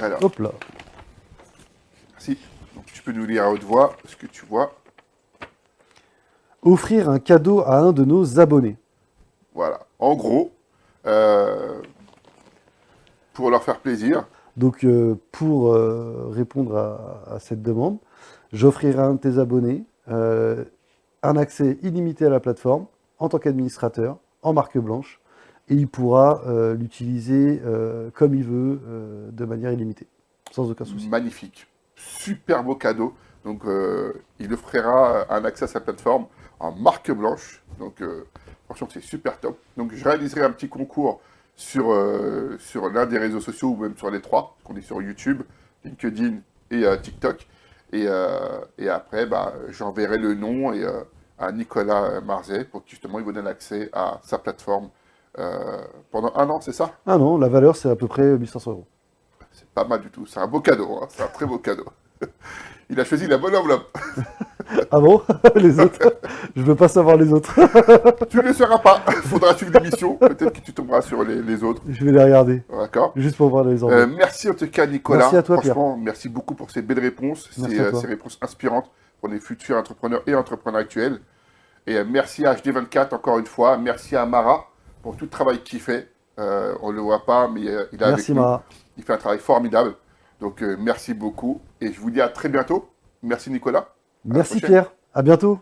Alors, hop là. si. Donc tu peux nous lire à haute voix ce que tu vois. Offrir un cadeau à un de nos abonnés. Voilà. En gros, euh, pour leur faire plaisir, Donc, pour répondre à cette demande, j'offrirai à un de tes abonnés un accès illimité à la plateforme en tant qu'administrateur, en marque blanche, et il pourra l'utiliser comme il veut, de manière illimitée, sans aucun souci. magnifique. Super beau cadeau. Donc, il offrira un accès à sa plateforme en marque blanche. Donc, franchement, c'est super top. Donc, je réaliserai un petit concours sur l'un des réseaux sociaux ou même sur les 3. On est sur YouTube, LinkedIn et TikTok. Et après, bah, j'enverrai le nom à Nicolas Marzet pour que justement il vous donne accès à sa plateforme pendant 1 an, c'est ça? Ah non, la valeur, c'est à peu près 1500 euros. C'est pas mal du tout. C'est un beau cadeau, hein. C'est un très beau cadeau. Il a choisi la bonne enveloppe. Ah bon? Les autres? Je veux pas savoir les autres. Tu ne le sauras pas. Faudra suivre l'émission. Peut-être que tu tomberas sur les autres. Je vais les regarder, D'accord. juste pour voir les enveloppes. Merci en tout cas, Nicolas. Merci à toi, Pierre. Franchement, merci beaucoup pour ces belles réponses, Merci à toi. ces réponses inspirantes pour les futurs entrepreneurs et entrepreneurs actuels. Et merci à HD24 encore une fois. Merci à Mara pour tout le travail qu'il fait. On ne le voit pas, mais il est avec Merci nous. Mara. Il fait un travail formidable. Donc merci beaucoup. Et je vous dis à très bientôt. Merci Nicolas. À la Merci prochaine. Pierre. À bientôt.